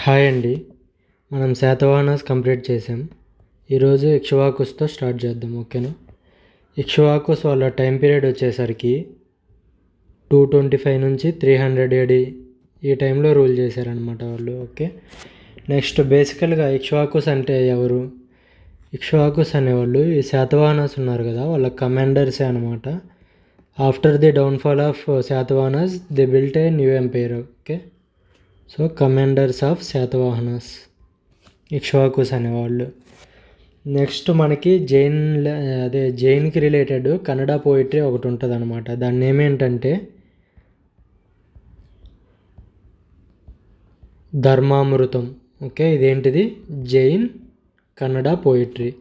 Hi అండి. మనం Satavahanas complete చేసాం. ఈరోజు ఇక్ష్వాకుస్తో స్టార్ట్ చేద్దాం. ఓకేనా? ఇక్ష్వాకుస్ వాళ్ళ టైం పీరియడ్ వచ్చేసరికి 225 నుంచి 300 AD ఈ టైంలో రూల్ చేశారనమాట వాళ్ళు. ఓకే, నెక్స్ట్ బేసికల్గా ఇక్ష్వాకుస్ అంటే ఎవరు? ఇక్ష్వాకుస్ అనేవాళ్ళు ఈ శాతవాహనాస్ ఉన్నారు కదా, వాళ్ళ కమాండర్సే అనమాట. After the downfall of Satavahanas they built a new empire. Okay, so commanders of Satavahanas Ikshvakus అనేవాళ్ళు. నెక్స్ట్ మనకి జైన్కి రిలేటెడ్ కన్నడ పోయిటరీ ఒకటి ఉంటుంది అనమాట. దాని ఏమేంటంటే ధర్మామృతం. ఓకే, ఇదేంటిది? జైన్ కన్నడ పోయిటరీ.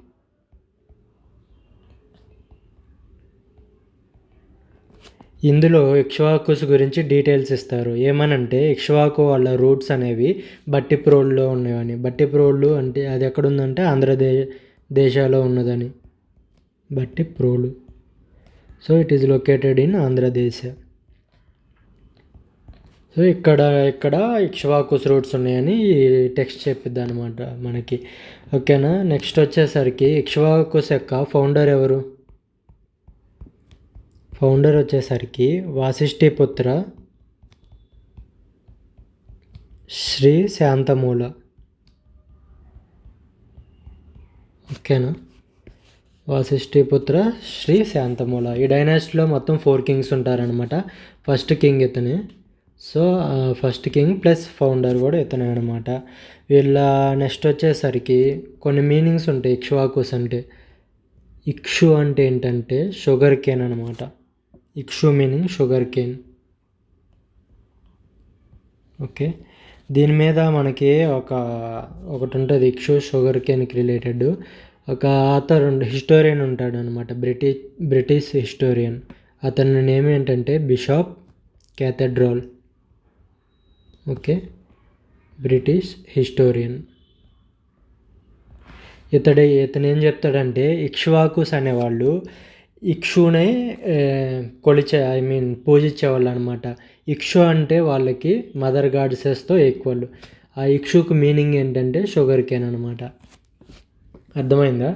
ఇందులో ఇక్ష్వాకుస్ గురించి డీటెయిల్స్ ఇస్తారు. ఏమనంటే ఇక్ష్వాకు వాళ్ళ రూట్స్ అనేవి బట్టిప్రోల్లో ఉన్నవని. బట్టిప్రోలు అంటే అది ఎక్కడుందంటే ఆంధ్రదేశాలో ఉన్నదని. Bhattiprolu, so it is located in Andhradesh. So ఇక్కడ ఇక్ష్వాకుస్ రూట్స్ ఉన్నాయని టెక్స్ట్ చెప్పిద్ది అనమాట మనకి. ఓకేనా? నెక్స్ట్ వచ్చేసరికి ఇక్ష్వాకుస్ యొక్క ఫౌండర్ ఎవరు? ఫౌండర్ వచ్చేసరికి వాసిష్ఠిపుత్ర శ్రీ శాంతమూల. ఓకేనా? వాసిష్ఠిపుత్ర శ్రీ శాంతమూల. ఈ డైనాసిటీలో మొత్తం 4 కింగ్స్ ఉంటారనమాట. ఫస్ట్ కింగ్ ఇతనే. So first king plus founder కూడా ఇతనే అనమాట. వీళ్ళ నెక్స్ట్ వచ్చేసరికి కొన్ని మీనింగ్స్ ఉంటాయి ఇక్ష్వాకుస్ అంటే. ఇక్షు అంటే ఏంటంటే షుగర్ కేన్ అనమాట. ఇక్షు మీనింగ్ షుగర్ కేన్. ఓకే, దీని మీద మనకి ఒకటి ఉంటుంది ఇక్షు షుగర్ కేన్కి రిలేటెడ్. ఒక ఆథర్ హిస్టోరియన్ ఉంటాడు అనమాట, బ్రిటిష్ హిస్టోరియన్. అతని నేమ్ ఏంటంటే bishop cathedral. Okay, British historian. ఇతను ఏం చెప్తాడంటే ఇక్ష్వాకుస్ అనేవాళ్ళు ఇక్షునే పూజించేవాళ్ళు అనమాట. ఇక్షు అంటే వాళ్ళకి మదర్ గాడ్సెస్తో ఈక్వల్. ఆ ఇక్షుకు మీనింగ్ ఏంటంటే షుగర్ కేన్ అనమాట. అర్థమైందా?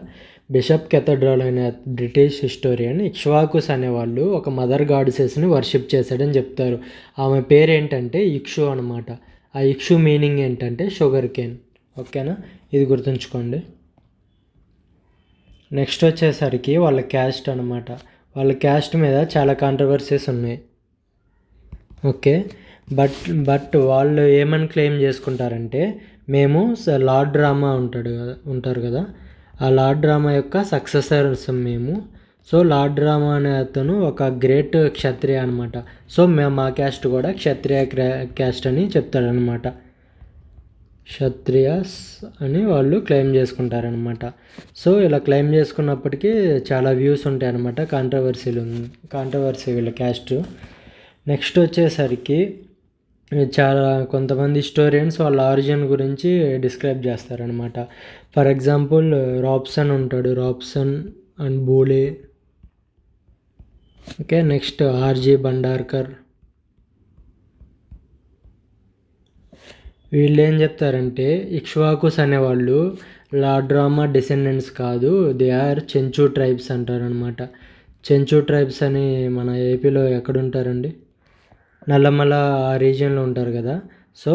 బిషప్ కెథడ్రాల్ అనే బ్రిటిష్ హిస్టోరియన్ ఇక్ష్వాకుస్ అనేవాళ్ళు ఒక మదర్ గాడ్సెస్ని వర్షిప్ చేశాడని చెప్తారు. ఆమె పేరు ఏంటంటే ఇక్షు అనమాట. ఆ ఇక్షు మీనింగ్ ఏంటంటే షుగర్ కేన్. ఓకేనా? ఇది గుర్తుంచుకోండి. నెక్స్ట్ వచ్చేసరికి వాళ్ళ క్యాస్ట్ అనమాట. వాళ్ళ క్యాస్ట్ మీద చాలా కాంట్రవర్సీస్ ఉన్నాయి. ఓకే, బట్ వాళ్ళు ఏమని క్లెయిమ్ చేసుకుంటారంటే మేము లార్డ్ రామా ఉంటారు కదా, ఆ లార్డ్ రామా యొక్క సక్సెసర్స్ మేము. సో లార్డ్ రామా అనే అతను ఒక గ్రేట్ క్షత్రియ అనమాట. సో మా క్యాస్ట్ కూడా క్షత్రియ క్యాస్ట్ అని చెప్తాడనమాట. క్షత్రియాస్ అని వాళ్ళు క్లెయిమ్ చేసుకుంటారనమాట. సో ఇలా క్లెయిమ్ చేసుకున్నప్పటికీ చాలా వ్యూస్ ఉంటాయి అన్నమాట. కాంట్రవర్సీ వీళ్ళ క్యాస్ట్. నెక్స్ట్ వచ్చేసరికి చాలా కొంతమంది హిస్టోరియన్స్ వాళ్ళ ఆరిజిన్ గురించి డిస్క్రైబ్ చేస్తారనమాట. ఫర్ ఎగ్జాంపుల్ రాబ్సన్ ఉంటాడు, Robson and Buhler. Okay, next R G Bhandarkar. వీళ్ళు ఏం చెప్తారంటే ఇక్ష్వాకుస్ అనేవాళ్ళు లార్డ్ రామా డిసెండెంట్స్ కాదు, దే ఆర్ చెంచు ట్రైబ్స్ అంటారనమాట. చెంచు ట్రైబ్స్ అని మన ఏపీలో ఎక్కడుంటారండి? నల్లమల ఆ రీజియన్లో ఉంటారు కదా. సో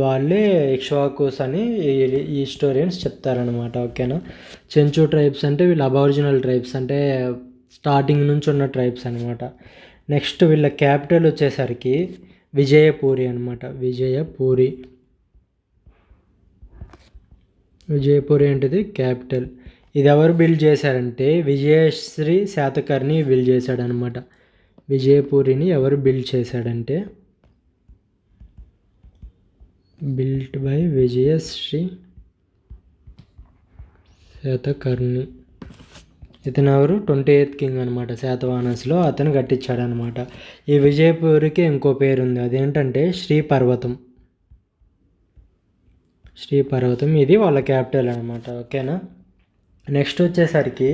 వాళ్ళే ఇక్ష్వాకుస్ అని ఈ హిస్టోరియన్స్ చెప్తారనమాట. ఓకేనా? చెంచు ట్రైబ్స్ అంటే వీళ్ళు అబారిజినల్ ట్రైబ్స్, అంటే స్టార్టింగ్ నుంచి ఉన్న ట్రైబ్స్ అనమాట. నెక్స్ట్ వీళ్ళ క్యాపిటల్ వచ్చేసరికి విజయపూరి అనమాట. విజయపూరి ఏంటిది? క్యాపిటల్. ఇది ఎవరు బిల్డ్ చేశారంటే విజయశ్రీ శాతకర్ణి బిల్డ్ చేశాడనమాట. విజయపూరిని ఎవరు బిల్డ్ చేశాడంటే బిల్ట్ బై విజయశ్రీ శాతకర్ణి. ఇతను ఎవరు? 28th కింగ్ అనమాట. శాతవాహనస్లో అతను కట్టించాడనమాట. ఈ విజయపూరికి ఇంకో పేరు ఉంది, అదేంటంటే శ్రీపర్వతం. ఇది వాళ్ళ క్యాపిటల్ అనమాట. ఓకేనా? నెక్స్ట్ వచ్చేసరికి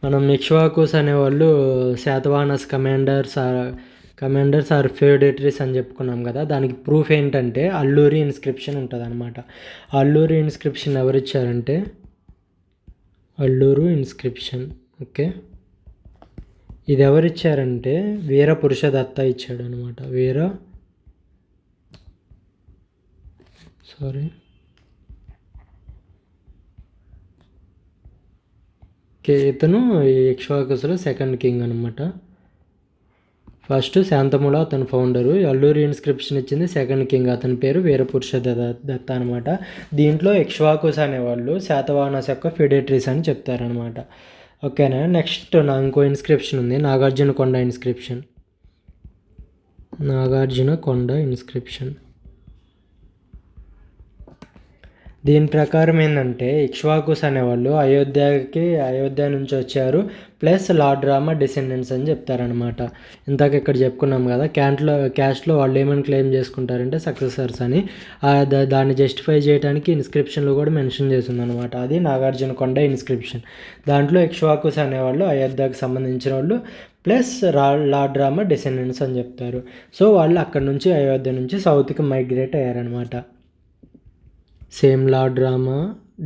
మనం ఇక్ష్వాకుస్ అనేవాళ్ళు శాతవాహనస్ కమాండర్స్ ఆర్ ఫెడరేటరీస్ అని చెప్పుకున్నాం కదా, దానికి ప్రూఫ్ ఏంటంటే అల్లూరి ఇన్స్క్రిప్షన్ ఉంటుంది అనమాట. అల్లూరి ఇన్స్క్రిప్షన్ ఎవరిచ్చారంటే అల్లూరు ఇన్స్క్రిప్షన్. ఓకే, ఇది ఎవరిచ్చారంటే వీర పురుషదత్త ఇచ్చాడు అనమాట. ఇతను ఇక్ష్వాకుస్లో సెకండ్ కింగ్ అనమాట. ఫస్ట్ శాంతమూల అతను ఫౌండరు. అల్లూరి ఇన్స్క్రిప్షన్ ఇచ్చింది సెకండ్ కింగ్, అతని పేరు వీరపురుష దత్త అనమాట. దీంట్లో ఇక్ష్వాకుస్ అనేవాళ్ళు శాతవాహనస్ యొక్క ఫెడరేటరీస్ అని చెప్తారనమాట. ఓకేనా. నెక్స్ట్ ఇంకో ఇన్స్క్రిప్షన్ ఉంది, నాగార్జునకొండ ఇన్స్క్రిప్షన్. నాగార్జునకొండ ఇన్స్క్రిప్షన్. దీని ప్రకారం ఏంటంటే ఇక్ష్వాకుస్ అనేవాళ్ళు అయోధ్య నుంచి వచ్చారు, ప్లస్ లార్డ్ రామ డిసెండెంట్స్ అని చెప్తారనమాట. ఇందాక ఇక్కడ చెప్పుకున్నాం కదా, క్యాస్ట్లో వాళ్ళు ఏమని క్లెయిమ్ చేసుకుంటారంటే సక్సెసర్స్ అని. దాన్ని జస్టిఫై చేయడానికి ఇన్స్క్రిప్షన్లో కూడా మెన్షన్ చేసింది అనమాట. అది నాగార్జునకొండ ఇన్స్క్రిప్షన్. దాంట్లో ఇక్ష్వాకుస్ అనేవాళ్ళు అయోధ్యకు సంబంధించిన వాళ్ళు, ప్లస్ లార్డ్ రామ డిసెండెంట్స్ అని చెప్తారు. సో వాళ్ళు అక్కడ నుంచి అయోధ్య నుంచి సౌత్కి మైగ్రేట్ అయ్యారనమాట. సేమ్ లార్డ్ రామ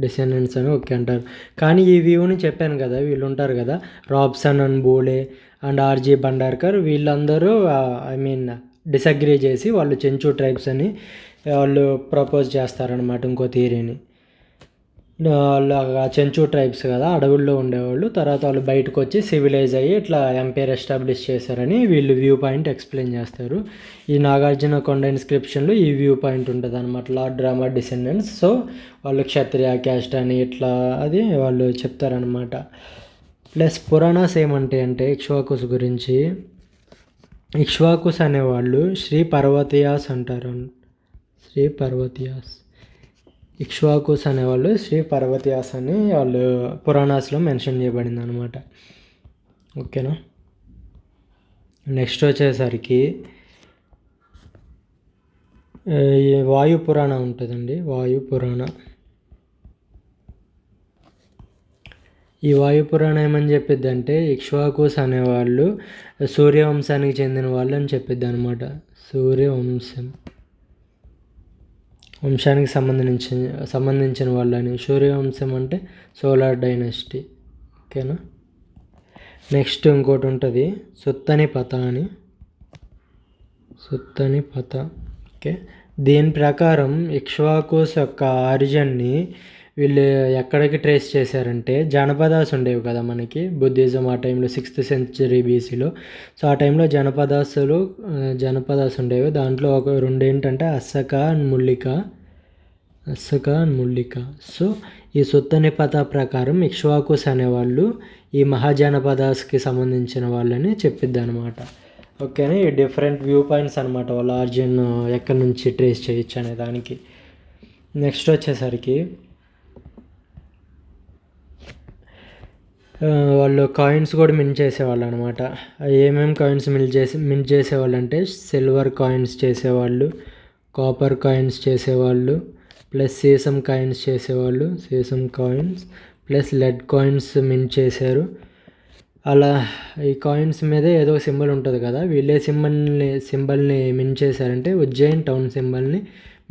డిసెండెంట్స్ అని ఓకే అంటారు. కానీ ఈ వ్యూని చెప్పాను కదా, వీళ్ళు ఉంటారు కదా Robson and Buhler and R G Bhandarkar, వీళ్ళందరూ డిసగ్రీ చేసి వాళ్ళు చెంచు ట్రైబ్స్ అని వాళ్ళు ప్రపోజ్ చేస్తారనమాట ఇంకో థియరీని. వాళ్ళు చెంచు ట్రైబ్స్ కదా, అడవుల్లో ఉండేవాళ్ళు, తర్వాత వాళ్ళు బయటకు వచ్చి సివిలైజ్ అయ్యి ఇట్లా ఎంపైర్ ఎస్టాబ్లిష్ చేశారని వీళ్ళు వ్యూ పాయింట్ ఎక్స్ప్లెయిన్ చేస్తారు. ఈ నాగార్జునకొండ ఇన్స్క్రిప్షన్లో ఈ వ్యూ పాయింట్ ఉంటుంది అనమాట, లార్డ్ రామ డిసెండెంట్స్. సో వాళ్ళు క్షత్రియ క్యాస్ట్ అని ఇట్లా అది వాళ్ళు చెప్తారనమాట. ప్లస్ పురాణాస్ ఏమంటే అంటే ఇక్ష్వాకుస్ గురించి, ఇక్ష్వాకుస్ అనేవాళ్ళు శ్రీ పర్వతీయాస్ అంటారు. ఇక్ష్వాకుస్ అనేవాళ్ళు శ్రీ పర్వతీయాస్ అని వాళ్ళు పురాణాస్లో మెన్షన్ చేయబడింది అనమాట. ఓకేనా. నెక్స్ట్ వచ్చేసరికి వాయు పురాణ ఉంటుందండి. ఈ వాయు పురాణం ఏమని చెప్పిద్ది అంటే ఇక్ష్వాకుస్ అనేవాళ్ళు సూర్యవంశానికి చెందిన వాళ్ళు అని చెప్పిద్ది అనమాట. వంశానికి సంబంధించిన వాళ్ళని. సూర్యవంశం అంటే సోలార్ డైనస్టీ. ఓకేనా. నెక్స్ట్ ఇంకోటి ఉంటుంది సుత్తనిపత అని. ఓకే, దీని ప్రకారం ఇక్ష్వాకుస్ యొక్క ఆరిజిన్ని వీళ్ళు ఎక్కడికి ట్రేస్ చేశారంటే జానపదాస్ ఉండేవి కదా మనకి బుద్ధిజం ఆ టైంలో 6th century BCలో. సో ఆ టైంలో జనపదాస్ ఉండేవి. దాంట్లో ఒక రెండు ఏంటంటే అస్సక అండ్ ముల్లిక. సో ఈ సుత్తనిపత ప్రకారం ఇక్ష్వాకుస్ అనేవాళ్ళు ఈ మహాజనపదాస్కి సంబంధించిన వాళ్ళని చెప్పిద్ది అనమాట. ఓకేనా. ఈ డిఫరెంట్ వ్యూ పాయింట్స్ అనమాట వాళ్ళ ఆరిజిన్ ఎక్కడి నుంచి ట్రేస్ చేయొచ్చు అనే దానికి. నెక్స్ట్ వచ్చేసరికి వాళ్ళు కాయిన్స్ కూడా మింట్ చేసేవాళ్ళు అనమాట. ఏమేమి కాయిన్స్ మింట్ చేసేవాళ్ళు అంటే సిల్వర్ కాయిన్స్ చేసేవాళ్ళు, కాపర్ కాయిన్స్ చేసేవాళ్ళు, ప్లస్ సీసం కాయిన్స్ చేసేవాళ్ళు, ప్లస్ లెడ్ కాయిన్స్ మింట్ చేశారు. అలా ఈ కాయిన్స్ మీద ఏదో సింబల్ ఉంటుంది కదా, వీళ్ళే సింబల్ని మింట్ చేశారంటే ఉజ్జయిన్ టౌన్ సింబల్ని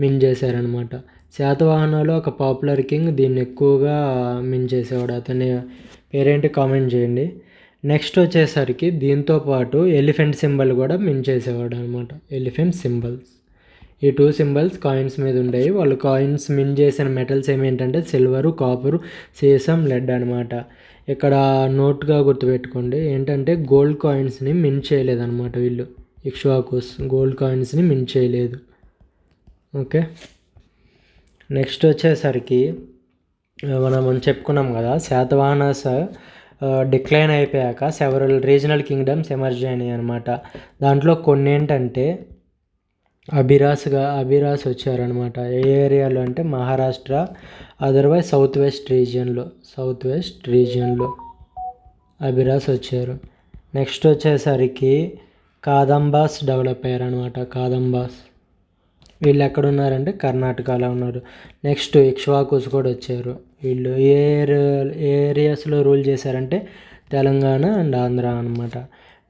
మింట్ చేశారనమాట. శాతవాహనాలో ఒక పాపులర్ కింగ్ దీన్ని ఎక్కువగా మింట్ చేసేవాడు. అతని పేరేంటి కామెంట్ చేయండి. నెక్స్ట్ వచ్చేసరికి దీంతో పాటు ఎలిఫెంట్ సింబల్ కూడా మింట్ చేసేవాడు అనమాట. ఎలిఫెంట్ సింబల్స్, ఈ 2 సింబల్స్ కాయిన్స్ మీద ఉండేవి. వాళ్ళు కాయిన్స్ మింట్ చేసిన మెటల్స్ ఏమేంటంటే సిల్వరు, కాపరు, సీసం, లెడ్ అనమాట. ఇక్కడ నోట్గా గుర్తుపెట్టుకోండి ఏంటంటే గోల్డ్ కాయిన్స్ని మింట్ చేయలేదన్నమాట వీళ్ళు. ఇక్ష్వాకుస్ గోల్డ్ కాయిన్స్ని మింట్ చేయలేదు. ఓకే. నెక్స్ట్ వచ్చేసరికి మనం చెప్పుకున్నాం కదా శాతవాహనాస్ డిక్లైన్ అయిపోయాక సెవరల్ రీజనల్ కింగ్డమ్స్ ఎమర్జ్ అయినాయి అనమాట. దాంట్లో కొన్ని ఏంటంటే అభిరాస్ వచ్చారనమాట. ఏ ఏరియాలో అంటే మహారాష్ట్ర, అదర్వైజ్ సౌత్ వెస్ట్ రీజియన్లో అభిరాస్ వచ్చారు. నెక్స్ట్ వచ్చేసరికి కాదంబాస్ డెవలప్ అయ్యారనమాట. వీళ్ళు ఎక్కడ ఉన్నారంటే కర్ణాటకలో ఉన్నారు. నెక్స్ట్ ఇక్ష్వాకుస్ కూడా వచ్చారు. వీళ్ళు ఏ ఏరియాస్లో రూల్ చేశారంటే తెలంగాణ అండ్ ఆంధ్ర అనమాట.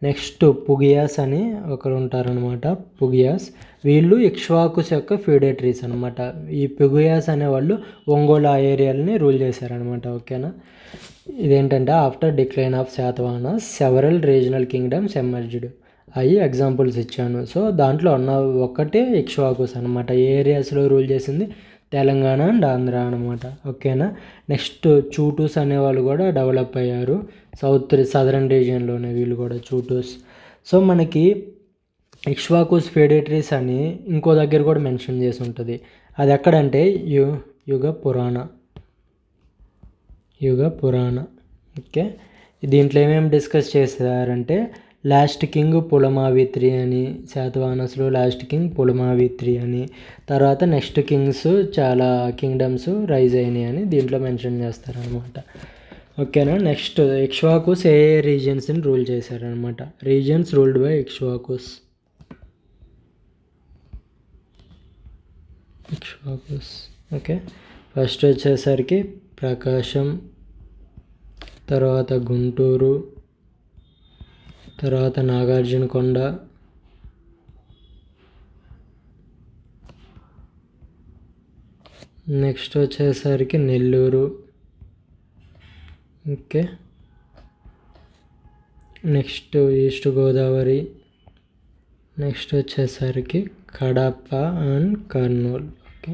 నెక్స్ట్ పుగియాస్ అని ఒకరు ఉంటారనమాట. పుగియాస్ వీళ్ళు ఇక్ష్వాకుస్ యొక్క ఫ్యూడేటరీస్ అనమాట. ఈ పుగియాస్ అనేవాళ్ళు ఒంగోలు ఆ ఏరియాలని రూల్ చేశారనమాట. ఓకేనా. ఇదేంటంటే after decline of Satavahanas several regional kingdoms emerged అవి ఎగ్జాంపుల్స్ ఇచ్చాను. సో దాంట్లో ఉన్న ఒక్కటే ఇక్ష్వాకుస్ అనమాట. ఏ ఏరియాస్లో రూల్ చేసింది? తెలంగాణ అండ్ ఆంధ్ర అనమాట. ఓకేనా. నెక్స్ట్ చూటూస్ అనేవాళ్ళు కూడా డెవలప్ అయ్యారు సదరన్ రీజియన్లోనే వీళ్ళు కూడా చూటూస్. సో మనకి ఇక్ష్వాకుస్ ఫెడేటరీస్ అని ఇంకో దగ్గర కూడా మెన్షన్ చేసి ఉంటుంది. అది ఎక్కడంటే యుగ పురాణ. ఓకే. దీంట్లో ఏమేమి డిస్కస్ చేశారంటే లాస్ట్ కింగ్ పులమావిత్రి అని, శాతవాహనస్లో లాస్ట్ కింగ్ పులమావిత్రి అని, తర్వాత నెక్స్ట్ కింగ్స్ చాలా కింగ్డమ్స్ రైజ్ అయినాయి అని దీంట్లో మెన్షన్ చేస్తారనమాట. ఓకేనా. నెక్స్ట్ ఇక్ష్వాకుస్ ఏ రీజియన్స్ని రూల్ చేశారనమాట. Regions ruled by Ikshvakus. Okay. First వచ్చేసరికి ప్రకాశం, తర్వాత గుంటూరు, తర్వాత నాగార్జునకొండ, నెక్స్ట్ వచ్చేసరికి Nellore. Okay. Next east Godavari, next వచ్చేసరికి కడప అండ్ కర్నూలు. ఓకే.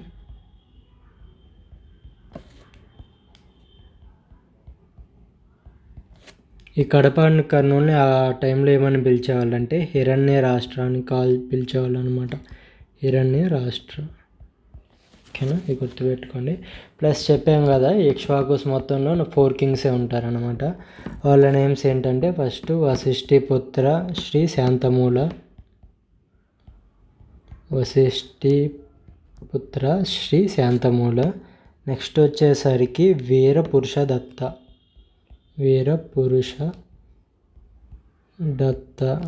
ఈ కడప అండ్ కర్నూలుని ఆ టైంలో ఏమని పిలిచేవాళ్ళంటే హిరణ్య రాష్ట్రాన్ని పిలిచేవాళ్ళు అనమాట. హిరణ్య రాష్ట్ర. ఓకేనా. ఇది గుర్తుపెట్టుకోండి. ప్లస్ చెప్పాం కదా ఇక్ష్వాకుస్ మొత్తంలో 4 కింగ్సే ఉంటారనమాట. వాళ్ళ నేమ్స్ ఏంటంటే ఫస్ట్ వశిష్ఠిపుత్ర శ్రీ శాంతమూల, నెక్స్ట్ వచ్చేసరికి వీరపురుష దత్త.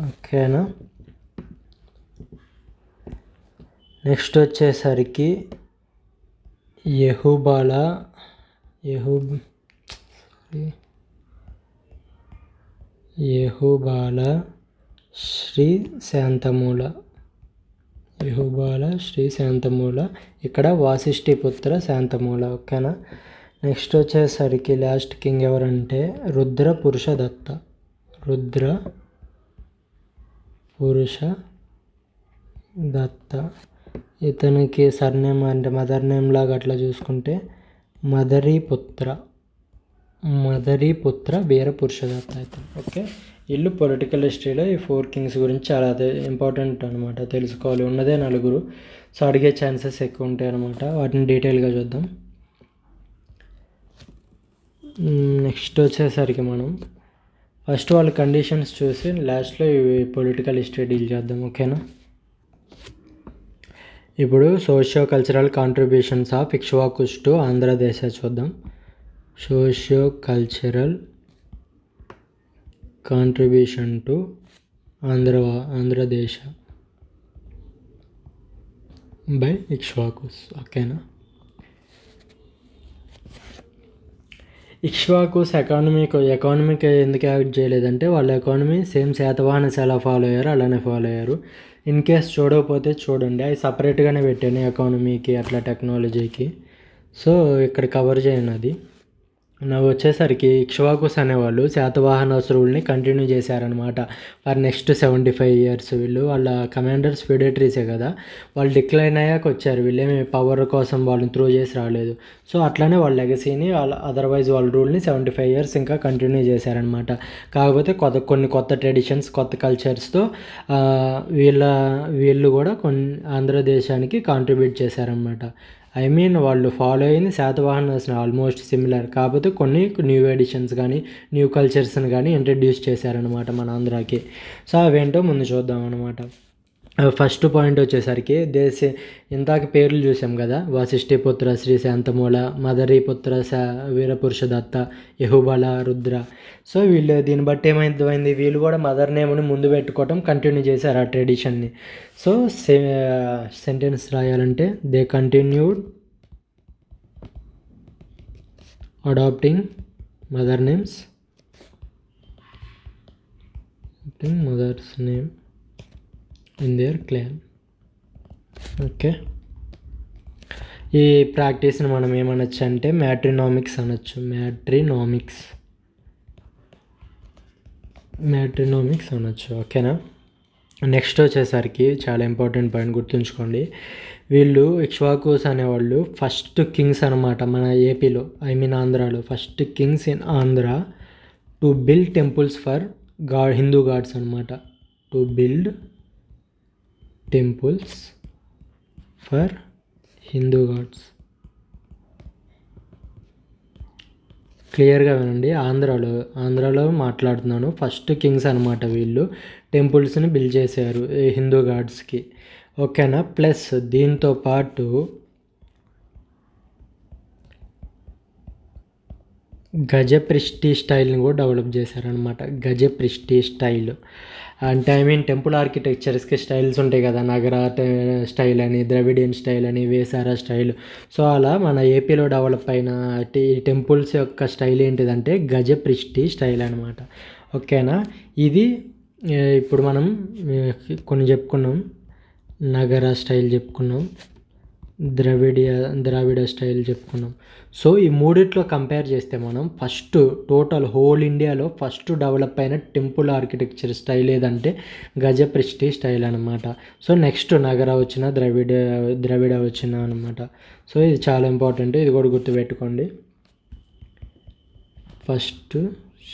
ఓకేనా. నెక్స్ట్ వచ్చేసరికి యహుబాల శ్రీ శాంతమూల. ఇక్కడ వాసిష్ఠిపుత్ర శాంతమూల. ఓకేనా. నెక్స్ట్ వచ్చేసరికి లాస్ట్ కింగ్ ఎవరంటే రుద్రపురుష దత్త. ఇతనికి సర్నేమ్ అంటే మదర్ నేమ్ లాగా అట్లా చూసుకుంటే మదరీపుత్ర వీరపురుషదత్త అవుతుంది. ఓకే. వీళ్ళు పొలిటికల్ హిస్టరీలో ఈ 4 కింగ్స్ గురించి చాలా ఇంపార్టెంట్ అనమాట, తెలుసుకోవాలి. ఉన్నదే 4, సో అడిగే ఛాన్సెస్ ఎక్కువ ఉంటాయి అనమాట. వాటిని డీటెయిల్గా చూద్దాం. నెక్స్ట్ వచ్చేసరికి మనం ఫస్ట్ వాళ్ళ కండిషన్స్ చూసి లాస్ట్లో ఇవి పొలిటికల్ హిస్టరీ డీల్ చేద్దాం. ఓకేనా. ఇప్పుడు socio cultural contributions of Ikshvakus to Andhradesha చూద్దాం. Socio cultural contribution to Andhradesha by Ikshvakus. ఓకేనా. ఇక్ష్వాకుస్ ఎకానమీకి ఎందుకు యాడ్ చేయలేదంటే వాళ్ళ ఎకానమీ సేమ్ శాతవాహనస్ ఎలా ఫాలో అయ్యారో అలానే ఫాలో అయ్యారు. ఇన్ కేస్ చూడకపోతే చూడండి, అవి సపరేట్గానే పెట్టాను ఎకానమీకి అట్లా టెక్నాలజీకి. సో ఇక్కడ కవర్ చేయను అది. వచ్చేసరికి ఇక్ష్వాకుస్ అనేవాళ్ళు శాతవాహనస్ రూల్ని కంటిన్యూ చేశారనమాట ఫర్ నెక్స్ట్ 75 years. వీళ్ళు వాళ్ళ కమాండర్స్ ఫెడేటరీసే కదా, వాళ్ళు డిక్లైన్ అయ్యాక వచ్చారు. వీళ్ళేమి పవర్ కోసం వాళ్ళని త్రూ చేసి రాలేదు. సో అట్లానే వాళ్ళ లెగసీని అదర్వైజ్ వాళ్ళ రూల్ని 75 years ఇంకా కంటిన్యూ చేశారనమాట. కాకపోతే కొన్ని కొత్త ట్రెడిషన్స్, కొత్త కల్చర్స్తో వీళ్ళు కూడా ఆంధ్రదేశానికి కాంట్రిబ్యూట్ చేశారనమాట. వాళ్ళు ఫాలో అయింది శాతవాహనస్ని ఆల్మోస్ట్ సిమిలర్, కాకపోతే కొన్ని న్యూ ఎడిషన్స్ కానీ న్యూ కల్చర్స్ని కానీ ఇంట్రడ్యూస్ చేశారనమాట మన ఆంధ్రాకి. సో అవేంటో ముందు చూద్దాం అనమాట. ఫస్ట్ పాయింట్ వచ్చేసరికి ఇందాక పేర్లు చూసాం కదా, వశిష్ఠిపుత్ర శ్రీ శాంతమూల, మదరీపుత్ర వీరపురుష దత్త, యహుబల, రుద్ర. సో వీళ్ళు దీన్ని బట్టి ఏమైంది, వీళ్ళు కూడా మదర్ నేమ్ని ముందు పెట్టుకోవటం కంటిన్యూ చేశారు ఆ ట్రెడిషన్ని. సో సెంటెన్స్ రాయాలంటే they continued adapting mother names. Mothers name in their clan. Okay, ఈ ప్రాక్టీస్ని మనం ఏమనొచ్చు అంటే మ్యాట్రినామిక్స్ అనొచ్చు. మ్యాట్రినామిక్స్ అనొచ్చు. ఓకేనా. నెక్స్ట్ వచ్చేసరికి చాలా ఇంపార్టెంట్ పాయింట్ గుర్తుంచుకోండి. వీళ్ళు ఇక్ష్వాకుస్ అనేవాళ్ళు ఫస్ట్ కింగ్స్ అనమాట మన ఏపీలో, ఆంధ్రాలో. First kings in Andhra to build temples for Hindu gods అనమాట. To build temples for Hindu gods. క్లియర్గా వినండి, ఆంధ్రాలో మాట్లాడుతున్నాను. ఫస్ట్ కింగ్స్ అనమాట వీళ్ళు, టెంపుల్స్ని బిల్డ్ చేశారు హిందూ గాడ్స్కి. ఓకేనా. ప్లస్ దీంతో పాటు గజప్రిష్టి స్టైల్ని కూడా డెవలప్ చేశారనమాట. గజప్రిష్టి స్టైల్ అంటే టెంపుల్ ఆర్కిటెక్చర్స్కి స్టైల్స్ ఉంటాయి కదా, నగర స్టైల్ అని, ద్రవిడియన్ స్టైల్ అని, వేసారా స్టైల్. సో అలా మన ఏపీలో డెవలప్ అయిన ఈ టెంపుల్స్ యొక్క స్టైల్ ఏంటిదంటే గజప్రిష్టి స్టైల్ అనమాట. ఓకేనా. ఇది ఇప్పుడు మనం కొన్ని చెప్పుకున్నాం. నగర స్టైల్ చెప్పుకున్నాం, ద్రావిడ స్టైల్ చెప్పుకున్నాం. సో ఈ మూడిట్లో కంపేర్ చేస్తే మనం ఫస్ట్ టోటల్ హోల్ ఇండియాలో ఫస్ట్ డెవలప్ అయిన టెంపుల్ ఆర్కిటెక్చర్ స్టైల్ ఏదంటే గజప్రిష్టి స్టైల్ అనమాట. సో నెక్స్ట్ నగర వచ్చిన ద్రవిడ వచ్చిన అనమాట. సో ఇది చాలా ఇంపార్టెంట్, ఇది కూడా గుర్తుపెట్టుకోండి. First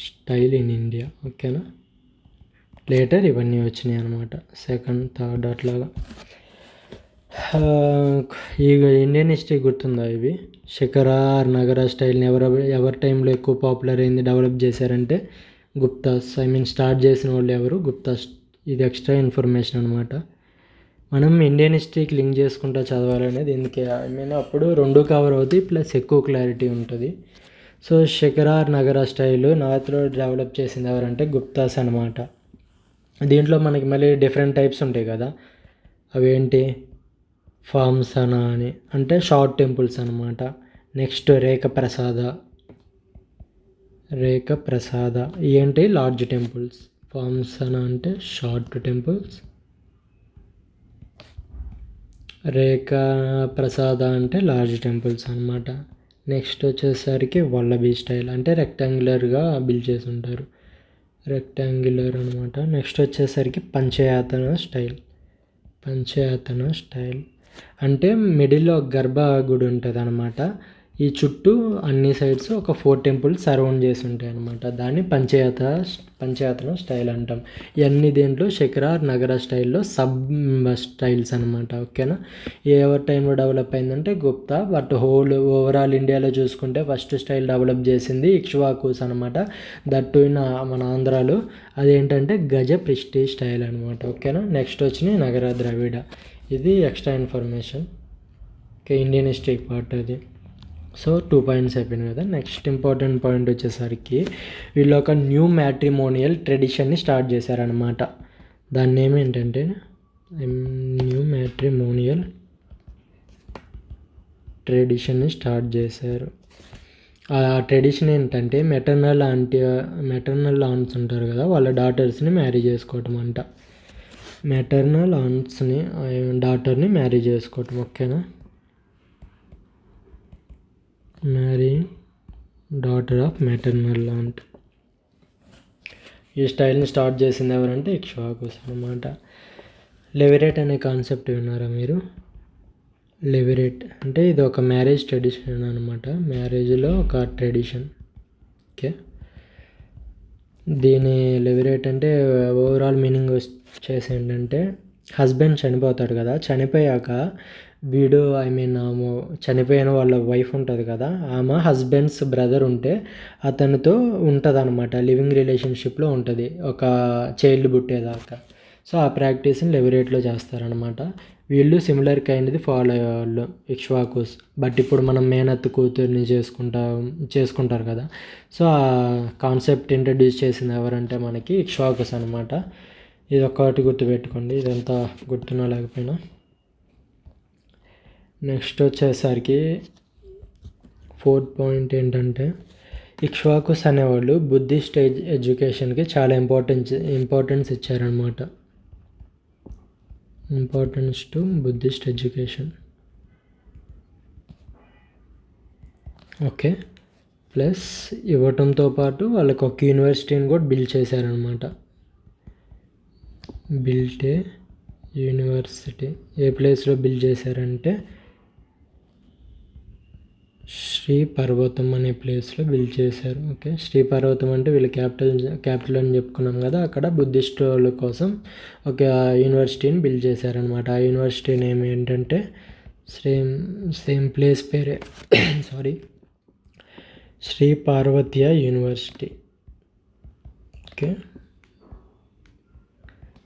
style in India. ఓకేనా. లేటర్ ఇవన్నీ వచ్చినాయి అనమాట, సెకండ్ థర్డ్ అట్లాగా. ఈ ఇండియన్ హిస్టరీ గుర్తుందా? ఇవి శిఖర నగర స్టైల్ని ఎవరి టైంలో ఎక్కువ పాపులర్ అయింది, డెవలప్ చేశారంటే గుప్తాస్. స్టార్ట్ చేసిన వాళ్ళు ఎవరు? గుప్తాస్. ఇది ఎక్స్ట్రా ఇన్ఫర్మేషన్ అనమాట. మనం ఇండియన్ హిస్టరీకి లింక్ చేసుకుంటూ చదవాలనేది ఎందుకే, అప్పుడు రెండు కవర్ అవుతాయి, ప్లస్ ఎక్కువ క్లారిటీ ఉంటుంది. సో శిఖర నగర స్టైల్ నార్త్లో డెవలప్ చేసింది ఎవరంటే గుప్తాస్ అనమాట. దీంట్లో మనకి మళ్ళీ డిఫరెంట్ టైప్స్ ఉంటాయి కదా, అవేంటి? ఫామ్సనా అని అంటే షార్ట్ టెంపుల్స్ అనమాట. నెక్స్ట్ రేఖ ప్రసాద ఏంటి? Large temples. ఫామ్సనా అంటే షార్ట్ టెంపుల్స్, రేఖ ప్రసాద అంటే లార్జ్ టెంపుల్స్ అనమాట. నెక్స్ట్ వచ్చేసరికి వల్లభీ స్టైల్ అంటే రెక్టాంగులర్గా బిల్డ్ చేసి ఉంటారు, రెక్టాంగులర్ అనమాట. నెక్స్ట్ వచ్చేసరికి పంచయాతన స్టైల్ అంటే మిడిల్లో గర్భగుడి ఉంటుంది అనమాట. ఈ చుట్టూ అన్ని సైడ్స్ ఒక 4 టెంపుల్స్ సరౌండ్ చేసి ఉంటాయి అనమాట. దాన్ని పంచయాతన స్టైల్ అంటాం. ఇవన్నీ దేంట్లో శిఖర నగర స్టైల్లో సబ్ స్టైల్స్ అనమాట. ఓకేనా. ఎవరి టైంలో డెవలప్ అయిందంటే గుప్తా. బట్ ఓవరాల్ ఇండియాలో చూసుకుంటే ఫస్ట్ స్టైల్ డెవలప్ చేసింది ఇక్ష్వాకుస్ అనమాట. దట్టు మన ఆంధ్రాలో అదేంటంటే గజప్రిష్టి స్టైల్ అనమాట. ఓకేనా. నెక్స్ట్ వచ్చినాయి నగర ద్రవిడ. ఇది extra information. Okay, Indian history part అది. సో 2 పాయింట్స్ అయిపోయినాయి కదా. నెక్స్ట్ ఇంపార్టెంట్ పాయింట్ వచ్చేసరికి వీళ్ళు ఒక న్యూ మ్యాట్రిమోనియల్ ట్రెడిషన్ని స్టార్ట్ చేశారనమాట. దాన్ని ఏమేంటంటే న్యూ మ్యాట్రిమోనియల్ ట్రెడిషన్ని స్టార్ట్ చేశారు. ఆ ట్రెడిషన్ ఏంటంటే మెటర్నల్ ఆంట్స్ ఉంటారు కదా, వాళ్ళ డాటర్స్ని మ్యారీ చేసుకోవటం అంట. మెటర్నల్ ఆంట్స్ని డాటర్ని మ్యారీ చేసుకోవటం. ఓకేనా. Marrying daughter of maternal aunt. ఈ స్టైల్ని స్టార్ట్ చేసింది ఎవరంటే ఇక్ష్వాకుస్ అనమాట. లెవిరేట్ అనే కాన్సెప్ట్ విన్నారా మీరు? లెవిరేట్ అంటే ఇది ఒక మ్యారేజ్ ట్రెడిషన్ అనమాట. మ్యారేజ్లో ఒక ట్రెడిషన్. ఓకే, దీని లెవిరేట్ అంటే ఓవరాల్ మీనింగ్ వచ్చేసి ఏంటంటే హస్బెండ్ చనిపోతాడు కదా, చనిపోయాక వీడు చనిపోయిన వాళ్ళ వైఫ్ ఉంటుంది కదా, ఆమె హస్బెండ్స్ బ్రదర్ ఉంటే అతనితో ఉంటుంది అనమాట, లివింగ్ రిలేషన్షిప్లో ఉంటుంది ఒక చైల్డ్ పుట్టేదాకా. సో ఆ ప్రాక్టీస్ని లెవిరేట్లో చేస్తారనమాట. వీళ్ళు సిమిలర్ కైండ్ది ఫాలో అయ్యేవాళ్ళు ఇక్ష్వాకుస్. బట్ ఇప్పుడు మనం మేనత్త కూతుర్ని చేసుకుంటారు కదా. సో ఆ కాన్సెప్ట్ ఇంట్రడ్యూస్ చేసింది ఎవరంటే మనకి ఇక్ష్వాకుస్ అనమాట. ఇది ఒక్కటి గుర్తుపెట్టుకోండి, ఇదంతా గుర్తున్నా లేకపోయినా. నెక్స్ట్ వచ్చేసరికి 4th పాయింట్ ఏంటంటే ఇక్ష్వాకుస్ అనేవాళ్ళు బుద్ధిస్ట్ ఎడ్యుకేషన్కి చాలా ఇంపార్టెన్స్ ఇచ్చారనమాట. Importance to Buddhist education. Okay, plus ఇవ్వటంతో పాటు వాళ్ళకి ఒక యూనివర్సిటీని కూడా బిల్డ్ చేశారనమాట. బిల్ట్ ఏ యూనివర్సిటీ ఏ ప్లేస్లో బిల్డ్ చేశారంటే శ్రీ పర్వతం అనే ప్లేస్లో బిల్డ్ చేశారు. ఓకే, శ్రీ పర్వతం అంటే వీళ్ళు క్యాపిటల్ అని చెప్పుకున్నాం కదా, అక్కడ బుద్ధిస్ట్ వాళ్ళ కోసం ఒక యూనివర్సిటీని బిల్డ్ చేశారనమాట. ఆ యూనివర్సిటీ నేమ్ ఏంటంటే సేమ్ ప్లేస్ పేరే sorry Shri Parvatiya university. Okay,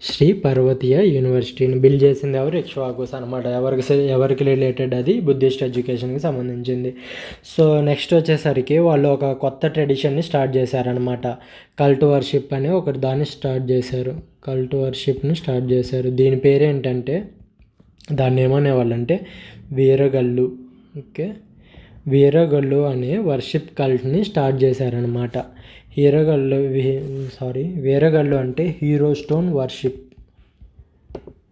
Shri Parvatiya యూనివర్సిటీని బిల్డ్ చేసింది ఎవరు? ఇక్ష్వాకుస్ అనమాట. ఎవరికి రిలేటెడ్? అది బుద్ధిస్ట్ ఎడ్యుకేషన్కి సంబంధించింది. సో నెక్స్ట్ వచ్చేసరికి వాళ్ళు ఒక కొత్త ట్రెడిషన్ని స్టార్ట్ చేశారనమాట. కల్ట్ వర్షిప్ అని దాన్ని స్టార్ట్ చేశారు. కల్ట్ వర్షిప్ని స్టార్ట్ చేశారు. దీని పేరేంటంటే దాన్ని ఏమనేవాళ్ళంటే వీరగల్లు. ఓకే, వీరగల్లు అనే వర్షిప్ కల్ట్ని స్టార్ట్ చేశారనమాట. వీరగల్లు అంటే hero stone worship.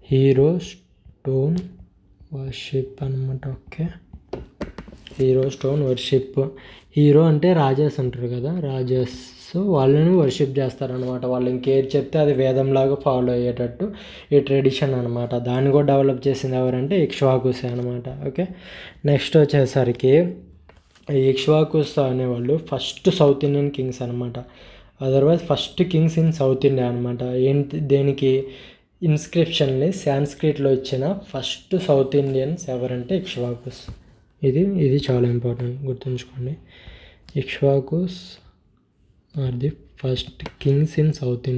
Hero stone worship అనమాట. Okay, hero stone worship. Hero అంటే రాజాస్ అంటారు కదా, రాజాస్. సో వాళ్ళని వర్షిప్ చేస్తారనమాట. వాళ్ళు ఇంకేది చెప్తే అది వేదంలాగా ఫాలో అయ్యేటట్టు ఈ ట్రెడిషన్ అనమాట. దాన్ని కూడా డెవలప్ చేసింది ఎవరంటే ఇక్ష్వాకుసే అనమాట. ఓకే, నెక్స్ట్ వచ్చేసరికి ఇక్ష్వాకుస్ అనేవాళ్ళు ఫస్ట్ సౌత్ ఇండియన్ కింగ్స్ అనమాట. Otherwise first kings in south India అనమాట. దేనికి? ఇన్స్క్రిప్షన్ని సాంస్క్రిట్లో ఇచ్చిన ఫస్ట్ సౌత్ ఇండియన్స్ ఎవరంటే ఇక్ష్వాకుస్. ఇది చాలా ఇంపార్టెంట్, గుర్తుంచుకోండి. Ikshvakus are the first kings in south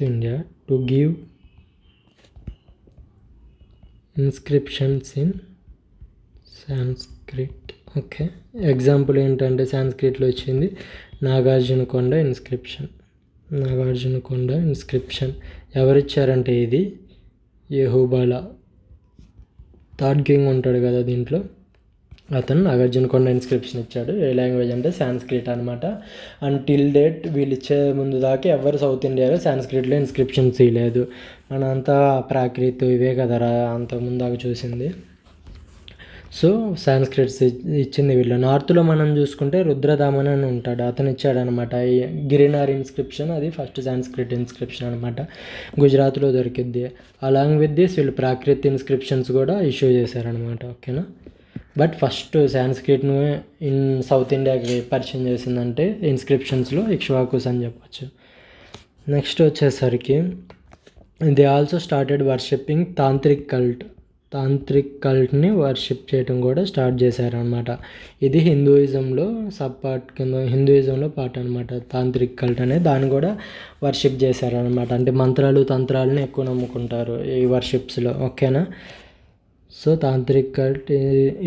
India to give inscriptions in Sanskrit. Okay, example ఏంటంటే సాంస్క్రిట్లో వచ్చింది నాగార్జునకొండ ఇన్స్క్రిప్షన్. ఎవరిచ్చారంటే ఇది యెహుబాలా, థర్డ్ కింగ్ ఉంటాడు కదా దీంట్లో, అతను నాగార్జునకొండ ఇన్స్క్రిప్షన్ ఇచ్చాడు. ఏ లాంగ్వేజ్ అంటే సాంస్క్రిట్ అనమాట. అండ్ టిల్ డేట్ వీళ్ళు ఇచ్చే ముందు దాకా ఎవరు సౌత్ ఇండియాలో సాంస్క్రిట్లో ఇన్స్క్రిప్షన్స్ ఇవ్వలేదు. మనంతా ప్రాకృత్ ఇవే కదరా అంతకుముందు దాకా చూసింది. సో సాంస్క్రిట్స్ ఇచ్చింది వీళ్ళు. నార్త్లో మనం చూసుకుంటే రుద్రదామన్ అని ఉంటాడు, అతను ఇచ్చాడనమాట ఈ గిరినార్ ఇన్స్క్రిప్షన్. అది ఫస్ట్ సాంస్క్రిట్ ఇన్స్క్రిప్షన్ అనమాట. గుజరాత్లో దొరికిద్ది. అలాంగ్ విత్ దిస్ వీళ్ళు ప్రాకృత్ ఇన్స్క్రిప్షన్స్ కూడా ఇష్యూ చేశారనమాట. ఓకేనా, బట్ ఫస్ట్ సాంస్క్రిట్ను ఇన్ సౌత్ ఇండియాకి పరిచయం చేసిందంటే ఇన్స్క్రిప్షన్స్లో ఇక్ష్వాకుస్ అని చెప్పచ్చు. నెక్స్ట్ వచ్చేసరికి they also started worshipping tantric కల్ట్ని వర్షిప్ చేయడం కూడా స్టార్ట్ చేశారనమాట. ఇది హిందూయిజంలో హిందూయిజంలో పార్ట్ అనమాట. తాంత్రిక్ కల్ట్ అనేది దాన్ని కూడా వర్షిప్ చేశారనమాట. అంటే మంత్రాలు తంత్రాలని ఎక్కువ నమ్ముకుంటారు ఈ వర్షిప్స్లో. ఓకేనా, so tantric cult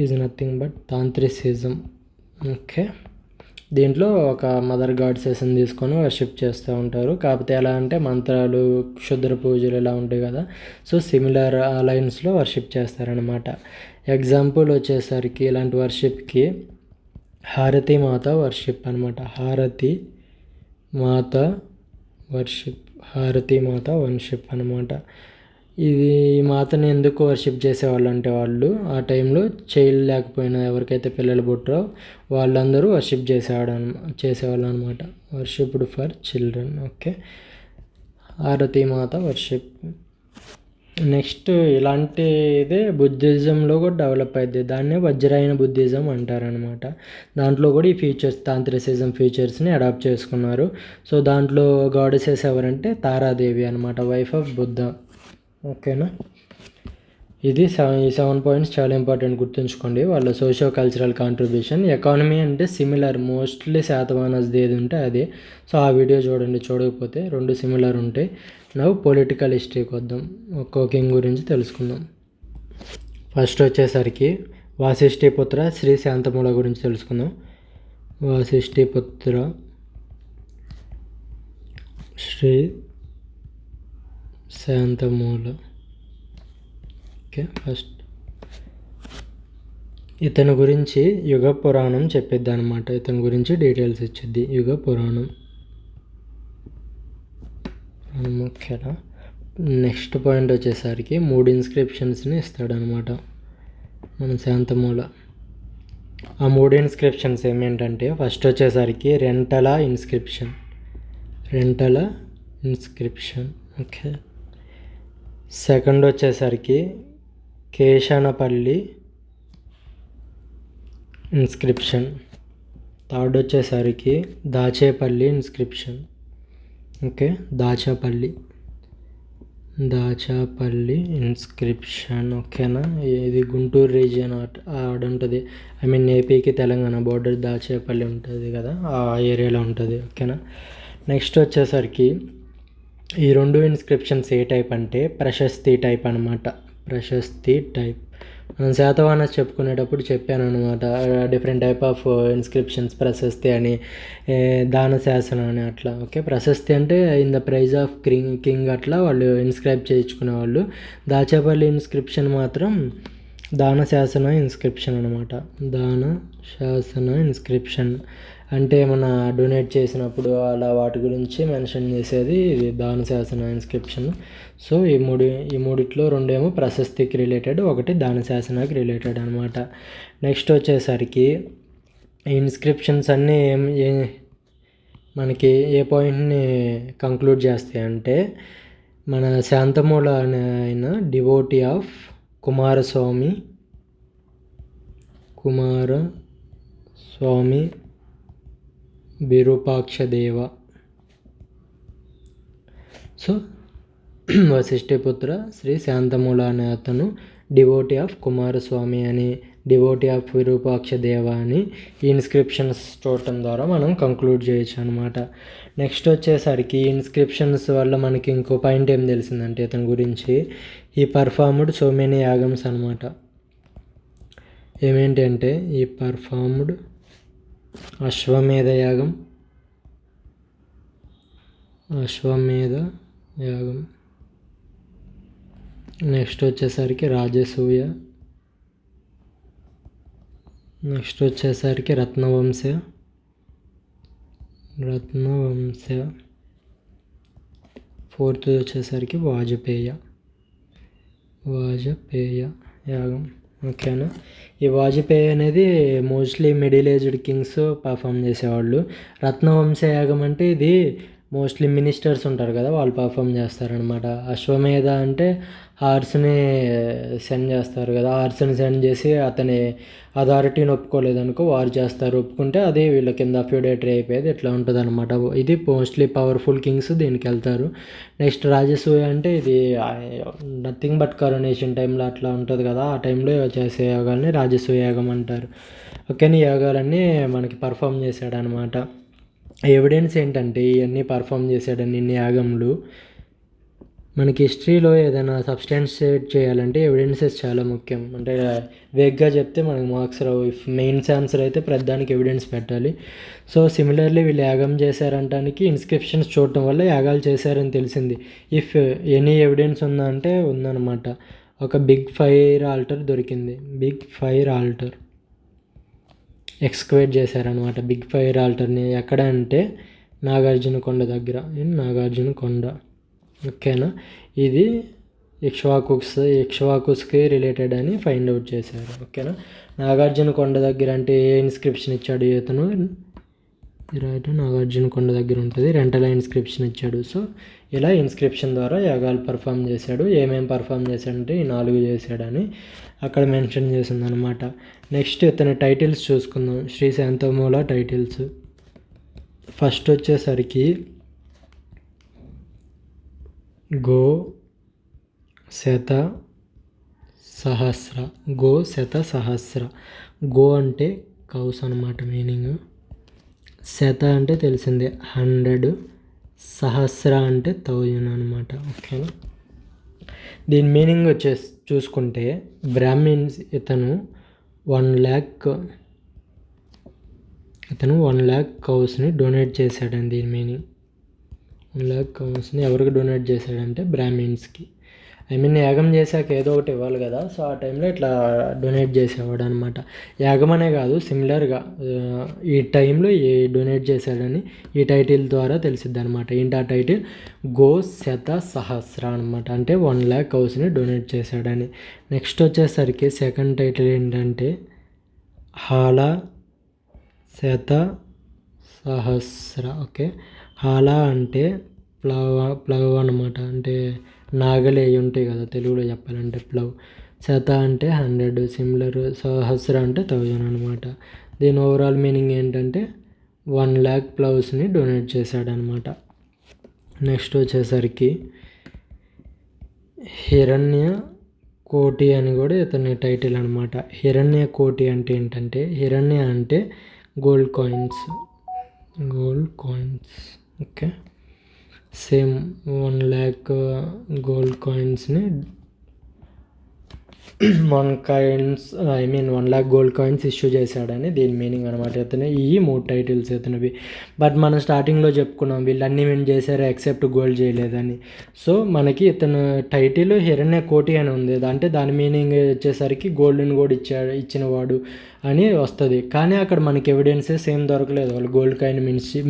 is nothing but tantricism. Okay, దీంట్లో ఒక మదర్ గాడ్సెస్ని తీసుకొని వర్షిప్ చేస్తూ ఉంటారు. కాకపోతే ఎలా అంటే మంత్రాలు, క్షుద్ర పూజలు ఇలా ఉంటాయి కదా, సో సిమిలర్ ఆ లైన్స్లో వర్షిప్ చేస్తారనమాట. ఎగ్జాంపుల్ వచ్చేసరికి ఇలాంటి వర్షిప్కి హారతి మాత వర్షిప్ అనమాట. హారతి మాత వర్షిప్ అనమాట. ఈ మాతని ఎందుకు వర్షిప్ చేసేవాళ్ళు అంటే వాళ్ళు ఆ టైంలో చైల్డ్ లేకపోయినా ఎవరికైతే పిల్లలు పుట్టరో వాళ్ళందరూ వర్షిప్ చేసేవాళ్ళు అనమాట. Worshipped for children. ఓకే, హారతి మాత వర్షిప్. నెక్స్ట్ ఇలాంటిదే బుద్ధిజంలో కూడా డెవలప్ అయింది. దాన్నే వజ్రాయన బుద్ధిజం అంటారనమాట. దాంట్లో కూడా ఈ తాంత్రిసిజం ఫీచర్స్ని అడాప్ట్ చేసుకున్నారు. సో దాంట్లో గాడెసెస్ ఎవరంటే తారాదేవి అనమాట, వైఫ్ ఆఫ్ బుద్ధ. ఓకేనా, ఈ 7 పాయింట్స్ చాలా ఇంపార్టెంట్, గుర్తుంచుకోండి. వాళ్ళ సోషియో కల్చరల్ కాంట్రిబ్యూషన్. ఎకానమీ అంటే సిమిలర్, మోస్ట్లీ శాతవాహనస్ది ఏది ఉంటే అదే. సో ఆ వీడియో చూడండి, చూడకపోతే 2 సిమిలర్ ఉంటాయి. నవ్వు పొలిటికల్ హిస్టరీకి వద్దాం, ఒక్కో కింగ్ గురించి తెలుసుకుందాం. ఫస్ట్ వచ్చేసరికి వాసిష్ఠిపుత్ర శ్రీ శాంతమూల గురించి తెలుసుకుందాం. వాసిష్ఠిపుత్ర శ్రీ శాంతమూల. ఓకే, ఫస్ట్ ఇతని గురించి యుగ పురాణం చెప్పిద్ది అనమాట. ఇతని గురించి డీటెయిల్స్ ఇచ్చిద్ది యుగ పురాణం. ముఖ్యంగా నెక్స్ట్ పాయింట్ వచ్చేసరికి 3 ఇన్స్క్రిప్షన్స్ని ఇస్తాడనమాట మన శాంతమూల. ఆ 3 ఇన్స్క్రిప్షన్స్ ఏమేంటంటే ఫస్ట్ వచ్చేసరికి రెంటల ఇన్స్క్రిప్షన్. ఓకే. సెకండ్ వచ్చేసరికి కేశనపల్లి ఇన్స్క్రిప్షన్. థర్డ్ వచ్చేసరికి Dachepalli inscription. Okay, Dachepalli inscription. ఓకేనా, ఇది గుంటూరు రీజియన్ ఆడుంటుంది. ఐ మీన్ ఏపీకి తెలంగాణ బోర్డర్ దాచేపల్లి ఉంటుంది కదా, ఆ ఏరియాలో ఉంటుంది. ఓకేనా. నెక్స్ట్ వచ్చేసరికి ఈ 2 ఇన్స్క్రిప్షన్స్ ఏ టైప్ అంటే ప్రశస్తి టైప్ అనమాట. ప్రశస్తి టైప్. మనం శాతవాహనస్ చెప్పుకునేటప్పుడు చెప్పాను అనమాట, డిఫరెంట్ టైప్ ఆఫ్ ఇన్స్క్రిప్షన్స్. ప్రశస్తి అని, దాన శాసనం అని అట్లా. ఓకే, ప్రశస్తి అంటే in the praise of king అట్లా వాళ్ళు ఇన్స్క్రైబ్ చేయించుకునేవాళ్ళు. దాచేపల్లి ఇన్స్క్రిప్షన్ మాత్రం దాన శాసన ఇన్స్క్రిప్షన్ అనమాట. దాన శాసన ఇన్స్క్రిప్షన్ అంటే ఏమన్నా డొనేట్ చేసినప్పుడు అలా వాటి గురించి మెన్షన్ చేసేది ఇది దాన శాసన ఇన్స్క్రిప్షన్. సో ఈ మూడిట్లో 2 ఏమో ప్రశస్తికి రిలేటెడ్, ఒకటి దాన శాసనానికి రిలేటెడ్ అనమాట. నెక్స్ట్ వచ్చేసరికి ఇన్స్క్రిప్షన్స్ అన్నీ మనకి ఏ పాయింట్ని కంక్లూడ్ చేస్తాయి అంటే, మన శాంతమూల అయిన devotee of Kumaraswami Virupakshadeva. So Vasishthiputra Shri Shantamula అనే అతను డివోటీ ఆఫ్ కుమారస్వామి అని, డివోటీ ఆఫ్ విరూపాక్షదేవ అని ఈ ఇన్స్క్రిప్షన్స్ చూడటం ద్వారా మనం కంక్లూడ్ చేయొచ్చు అనమాట. నెక్స్ట్ వచ్చేసరికి ఇన్స్క్రిప్షన్స్ వల్ల మనకి ఇంకో పాయింట్ ఏం తెలిసిందంటే ఇతని గురించి, ఈ పర్ఫార్మ్డ్ సో మెనీ యాగమ్స్ అనమాట. ఏమేంటి అంటే ఈ పర్ఫార్మ్డ్ అశ్వమేధ యాగం. నెక్స్ట్ వచ్చేసరికి రాజసూయ. నెక్స్ట్ వచ్చేసరికి రత్నవంశ. ఫోర్త్ వచ్చేసరికి వాజపేయ యాగం. ఓకేనా. ఈ వాజపేయి అనేది mostly middle aged Kings perform చేసేవాళ్ళు. రత్నవంశ యాగం అంటే ఇది మోస్ట్లీ మినిస్టర్స్ ఉంటారు కదా, వాళ్ళు పర్ఫామ్ చేస్తారనమాట. అశ్వమేధ అంటే హార్స్ని సెండ్ చేస్తారు కదా, హార్స్ని సెండ్ చేసి అతని అథారిటీని ఒప్పుకోలేదనుకో వారు చేస్తారు, ఒప్పుకుంటే అది వీళ్ళ కింద అఫ్యూడేటరీ అయిపోయేది. ఇట్లా ఉంటుంది అనమాట. ఇది మోస్ట్లీ పవర్ఫుల్ కింగ్స్ దీనికి వెళ్తారు. నెక్స్ట్ రాజసూయ అంటే ఇది నథింగ్ బట్ కరోనేషన్ టైంలో అట్లా ఉంటుంది కదా, ఆ టైంలో చేసే యాగాల్ని రాజసూయ యాగం అంటారు. ఓకేనా. ఈ యాగాలన్నీ మనకి పర్ఫామ్ చేశాడనమాట. ఎవిడెన్స్ ఏంటంటే ఇవన్నీ పర్ఫామ్ చేశాడని ఇన్ని యాగంలు మనకి హిస్టరీలో ఏదైనా సబ్స్టాన్షియేట్ చేయాలంటే ఎవిడెన్సెస్ చాలా ముఖ్యం. అంటే వేగ్గా చెప్తే మనకి marks Rao. If mains answer అయితే ప్రతిదానికి ఎవిడెన్స్ పెట్టాలి. సో సిమిలర్లీ వీళ్ళు యాగం చేశారంటానికి ఇన్స్క్రిప్షన్స్ చూడటం వల్ల యాగాలు చేశారని తెలిసింది. ఇఫ్ ఎనీ ఎవిడెన్స్ ఉందా అంటే ఉందన్నమాట. ఒక బిగ్ ఫైర్ ఆల్టర్ దొరికింది. బిగ్ ఫైర్ ఆల్టర్ ఎక్స్క్వేట్ చేశారనమాట. బిగ్ ఫైర్ ఆల్టర్ని ఎక్కడ అంటే నాగార్జునకొండ దగ్గర, నాగార్జునకొండ. ఓకేనా. ఇది ఇక్ష్వాకుస్కి రిలేటెడ్ అని ఫైండ్ అవుట్ చేశారు. ఓకేనా. నాగార్జునకొండ దగ్గర అంటే ఏ ఇన్స్క్రిప్షన్ ఇచ్చాడు ఇతను, రైట్, నాగార్జునకొండ దగ్గర ఉంటుంది. రెంటల ఇన్స్క్రిప్షన్ ఇచ్చాడు. సో ఇలా ఇన్స్క్రిప్షన్ ద్వారా యాగాలు పర్ఫామ్ చేశాడు. ఏమేమి పర్ఫామ్ చేశాడంటే ఈ 4 చేశాడని అక్కడ మెన్షన్ చేసిందనమాట. నెక్స్ట్ ఇతని టైటిల్స్ చూసుకుందాం. శ్రీ శాంతమూల టైటిల్స్. ఫస్ట్ వచ్చేసరికి గో శత సహస్ర. గో అంటే కౌస్ అనమాట మీనింగ్. శత అంటే తెలిసిందే 100, సహస్ర అంటే 1000 అనమాట. ఓకేనా. దీని మీనింగ్ వచ్చేసి చూసుకుంటే బ్రాహ్మిన్స్ ఇతను 1,00,000 కౌస్ని డొనేట్ చేశాడని దీని మీనింగ్. 1,00,000 కౌస్ని ఎవరికి డొనేట్ చేశాడంటే బ్రాహ్మిన్స్కి. ఐ మీన్ యాగం చేశాక ఏదో ఒకటి ఇవ్వాలి కదా, సో ఆ టైంలో ఇట్లా డొనేట్ చేసేవాడు అనమాట. యాగం అనే కాదు, సిమిలర్గా ఈ టైంలో ఏ డొనేట్ చేశాడని ఈ టైటిల్ ద్వారా తెలిసిద్ది అనమాట. ఏంటి ఆ టైటిల్? గో శత సహస్ర అనమాట, అంటే 1,00,000 కౌస్ని డొనేట్ చేశాడని. నెక్స్ట్ వచ్చేసరికి సెకండ్ టైటిల్ ఏంటంటే హాలా శత సహస్ర. ఓకే, హాలా అంటే ప్లవ్ అనమాట, అంటే నాగలి అవి ఉంటాయి కదా తెలుగులో చెప్పాలంటే ప్లవ్. శత అంటే 100, సిమిలర్ సహస్ర అంటే 1000 అనమాట. దీని ఓవరాల్ మీనింగ్ ఏంటంటే 1,00,000 ప్లవ్స్ని డొనేట్ చేశాడనమాట. నెక్స్ట్ వచ్చేసరికి హిరణ్య కోటి అని కూడా ఇతని టైటిల్ అనమాట. హిరణ్య కోటి అంటే ఏంటంటే, హిరణ్య అంటే gold coins. Okay, same 1,00,000 gold కాయిన్స్ని 1,00,000 గోల్డ్ కాయిన్స్ ఇష్యూ చేశాడని దీని మీనింగ్ అనమాట. ఇతను ఈ 3 టైటిల్స్ ఇతనివి. బట్ మనం స్టార్టింగ్లో చెప్పుకున్నాం వీళ్ళు అన్నీ విన్ చేశారు ఎక్సెప్ట్ గోల్డ్ చేయలేదని. సో మనకి ఇతను టైటిల్ హిరణ్య కోటి అని ఉంది, అంటే దాని మీనింగ్ వచ్చేసరికి గోల్డ్ని కూడా ఇచ్చినవాడు అని వస్తుంది. కానీ అక్కడ మనకి ఎవిడెన్సెస్ ఏం దొరకలేదు వాళ్ళు గోల్డ్ కాయిన్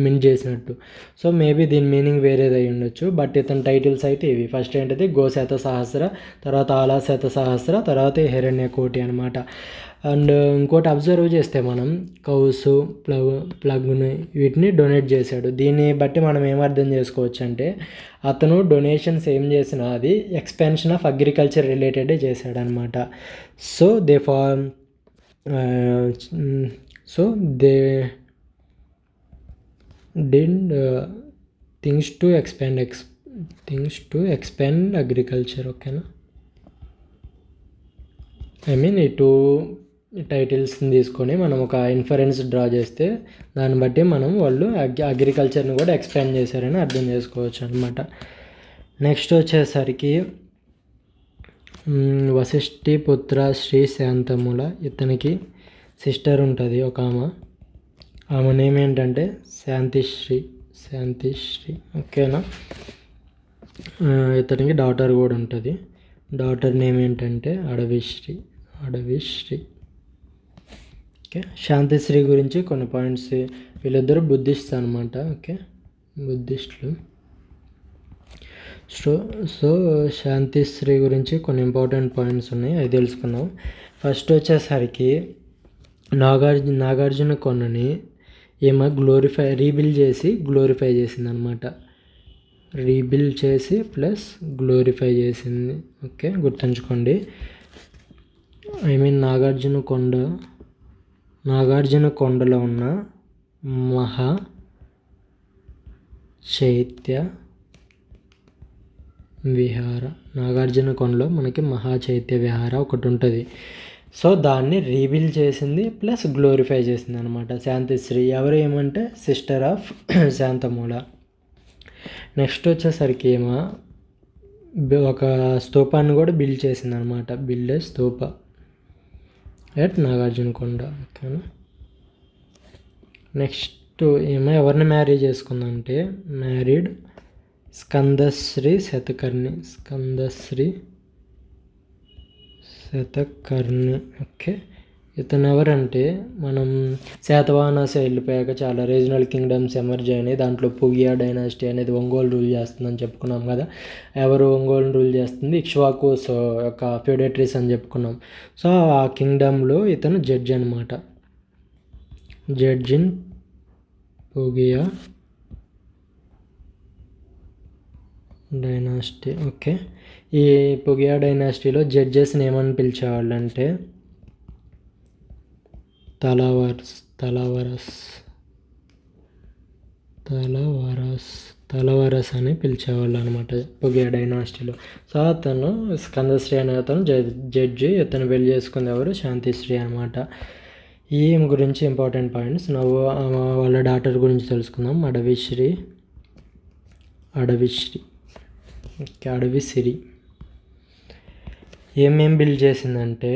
మిన్ చేసినట్టు. సో మేబీ దీని మీనింగ్ వేరేదై ఉండొచ్చు. బట్ ఇతని టైటిల్స్ అయితే ఇవి. ఫస్ట్ ఏంటిది గో శత సహస్ర, తర్వాత ఆలా శత సహస్ర, తర్వాత హిరణ్య కోటి అనమాట. అండ్ ఇంకోటి అబ్జర్వ్ చేస్తే మనం కౌసు ప్లగ్ని వీటిని డొనేట్ చేశాడు. దీన్ని బట్టి మనం ఏమర్థం చేసుకోవచ్చు అంటే అతను డొనేషన్స్ ఏం చేసినా అది ఎక్స్పాన్షన్ ఆఫ్ అగ్రికల్చర్ రిలేటెడే చేశాడనమాట. So they did things to expand agriculture. ఓకేనా, ఐ మీన్ ఈ 2 టైటిల్స్ని తీసుకొని మనం ఒక ఇన్ఫరెన్స్ డ్రా చేస్తే దాన్ని బట్టి మనం వాళ్ళు అగ్రికల్చర్ని కూడా ఎక్స్పాండ్ చేశారని అర్థం చేసుకోవచ్చు అనమాట. నెక్స్ట్ వచ్చేసరికి వశిష్ఠి పుత్ర శ్రీ శాంతముల. ఇతనికి సిస్టర్ ఉంటుంది ఒక ఆమె నేమ్ ఏంటంటే శాంతిశ్రీ. ఓకేనా. ఇతనికి డాటర్ కూడా ఉంటుంది. డాటర్ నేమ్ ఏంటంటే అడవిశ్రీ. ఓకే, శాంతిశ్రీ గురించి కొన్ని పాయింట్స్. వీళ్ళిద్దరూ బుద్ధిస్ట్ అనమాట. ఓకే, బుద్ధిస్టులు. సో శాంతిశ్రీ గురించి కొన్ని ఇంపార్టెంట్ పాయింట్స్ ఉన్నాయి, అవి తెలుసుకుందాం. ఫస్ట్ వచ్చేసరికి నాగార్జున కొండని ఏమో రీబిల్డ్ చేసి గ్లోరిఫై చేసింది అనమాట. రీబిల్డ్ చేసి ప్లస్ గ్లోరిఫై చేసింది. ఓకే, గుర్తుంచుకోండి. ఐ మీన్ నాగార్జున కొండలో ఉన్న మహా చైత్య విహార, నాగార్జున కొండలో మనకి మహా చైత్య విహార ఒకటి ఉంటుంది. సో దాన్ని రీబిల్డ్ చేసింది ప్లస్ గ్లోరిఫై చేసింది అనమాట శాంతిశ్రీ. ఎవరు ఏమంటే సిస్టర్ ఆఫ్ శాంతమూల. నెక్స్ట్ వచ్చేసరికి ఏమో ఒక స్తూపాన్ని కూడా బిల్డ్ చేసింది అనమాట. స్తూప ఎట్ నాగార్జున కొండ. ఓకేనా. నెక్స్ట్ ఏమో ఎవరిని మ్యారీ చేసుకుందంటే మ్యారీడ్ స్కందశ్రీ శతకర్ణి. ఓకే, ఇతను ఎవరంటే మనం శాతవాహనాస్ వెళ్ళిపోయాక చాలా రీజనల్ కింగ్డమ్స్ ఎమర్జ్ అయినాయి. దాంట్లో పుగియా డైనాసిటీ అనేది ఒంగోలు రూల్ చేస్తుందని చెప్పుకున్నాం కదా. ఎవరు ఒంగోలు రూల్ చేస్తుంది? ఇక్ష్వాకుస్ యొక్క ఫ్యూడేటరీస్ అని చెప్పుకున్నాం. సో ఆ కింగ్డమ్లో ఇతను జడ్జి అనమాట. Judge in Pugiya dynasty. Okay, ఈ పుగియా డైనాసిటీలో జడ్జెస్ని ఏమని పిలిచేవాళ్ళంటే తలవరస్ అని పిలిచేవాళ్ళు అనమాట పుగియా డైనాసిటీలో. సో అతను స్కందశ్రీ అనే అతను జడ్జి. ఇతను పెళ్లి చేసుకుంది ఎవరు? శాంతిశ్రీ అనమాట. ఈ గురించి ఇంపార్టెంట్ పాయింట్స్. వాళ్ళ డాటర్ గురించి తెలుసుకుందాం. అడవిశ్రీ. అడవిశ్రీ ఏమేం బిల్డ్ చేసిందంటే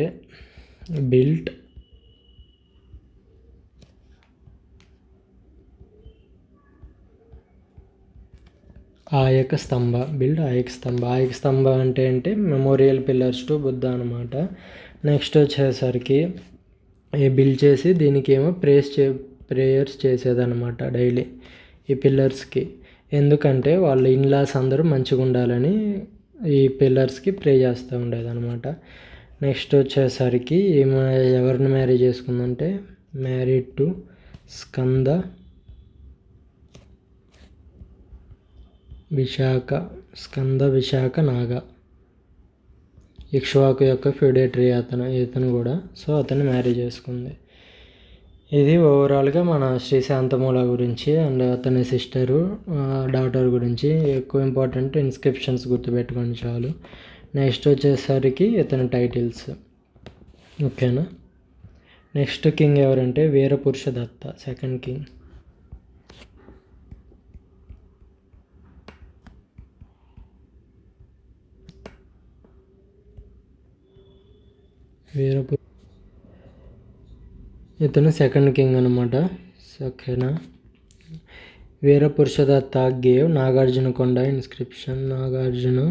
ఆయక స్తంభ ఆయక స్తంభ అంటే మెమోరియల్ పిల్లర్స్ టు బుద్ధ అనమాట. నెక్స్ట్ వచ్చేసరికి బిల్డ్ చేసి దీనికి ఏమో ప్రేయర్స్ చేసేదనమాట డైలీ ఈ పిల్లర్స్కి. ఎందుకంటే వాళ్ళ ఇన్లాస్ అందరూ మంచిగా ఉండాలని ఈ పిల్లర్స్కి ప్రే చేస్తూ ఉండేదన్నమాట. నెక్స్ట్ వచ్చేసరికి ఎవరిని మ్యారేజ్ చేసుకుందంటే మ్యారీడ్ టు స్కంద విశాఖ నాగ. ఇక్ష్వాకు యొక్క ఫ్యూడేటరీ ఇతను కూడా. సో అతన్ని మ్యారేజ్ చేసుకుంది. ఇది ఓవరాల్గా మన శ్రీ శాంతమూల గురించి అండ్ అతని సిస్టరు డాటర్ గురించి. ఎక్కువ ఇంపార్టెంట్ ఇన్స్క్రిప్షన్స్ గుర్తుపెట్టుకోండి చాలు. నెక్స్ట్ వచ్చేసరికి ఇతని టైటిల్స్. ఓకేనా. నెక్స్ట్ కింగ్ ఎవరంటే వీరపురుషదత్త, సెకండ్ కింగ్. ఇతను సెకండ్ కింగ్ అనమాట. ఓకేనా. వీరపురుషదత్త గేవ్ నాగార్జునకొండ ఇన్స్క్రిప్షన్. నాగార్జునకొండ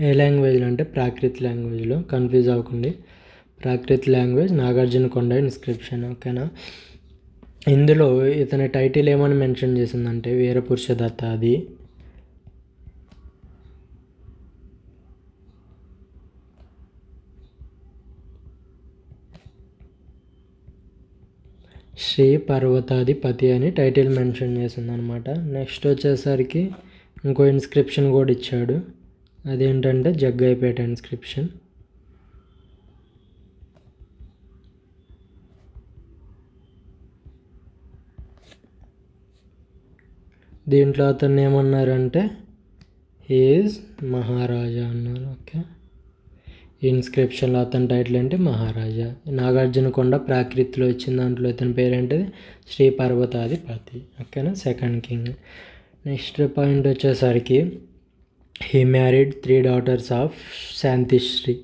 ఏ లాంగ్వేజ్లో అంటే ప్రాకృత్ లాంగ్వేజ్లో, కన్ఫ్యూజ్ అవ్వకండి. Prakrit language Nagarjunakonda inscription. ఓకేనా. ఇందులో ఇతని టైటిల్ ఏమని మెన్షన్ చేసిందంటే వీరపురుషదత్త. అది శ్రీ పర్వతాధిపతి అని టైటిల్ మెన్షన్ చేసింది అనమాట. నెక్స్ట్ వచ్చేసరికి ఇంకో ఇన్స్క్రిప్షన్ కూడా ఇచ్చాడు. అదేంటంటే జగ్గయ్యపేట ఇన్స్క్రిప్షన్. దీంట్లో అతన్ని ఏమన్నారంటే హీఈస్ మహారాజా అన్నారు. ఓకే. ఇన్స్క్రిప్షన్లో అతని టైటిల్ అంటే మహారాజా. నాగార్జునకొండ ప్రాకృతిలో ఇచ్చిన దాంట్లో ఇతని పేరేంటిది శ్రీ పర్వతాధిపతి. ఓకేనా, సెకండ్ కింగ్. నెక్స్ట్ పాయింట్ వచ్చేసరికి he married 3 daughters of Shantisri.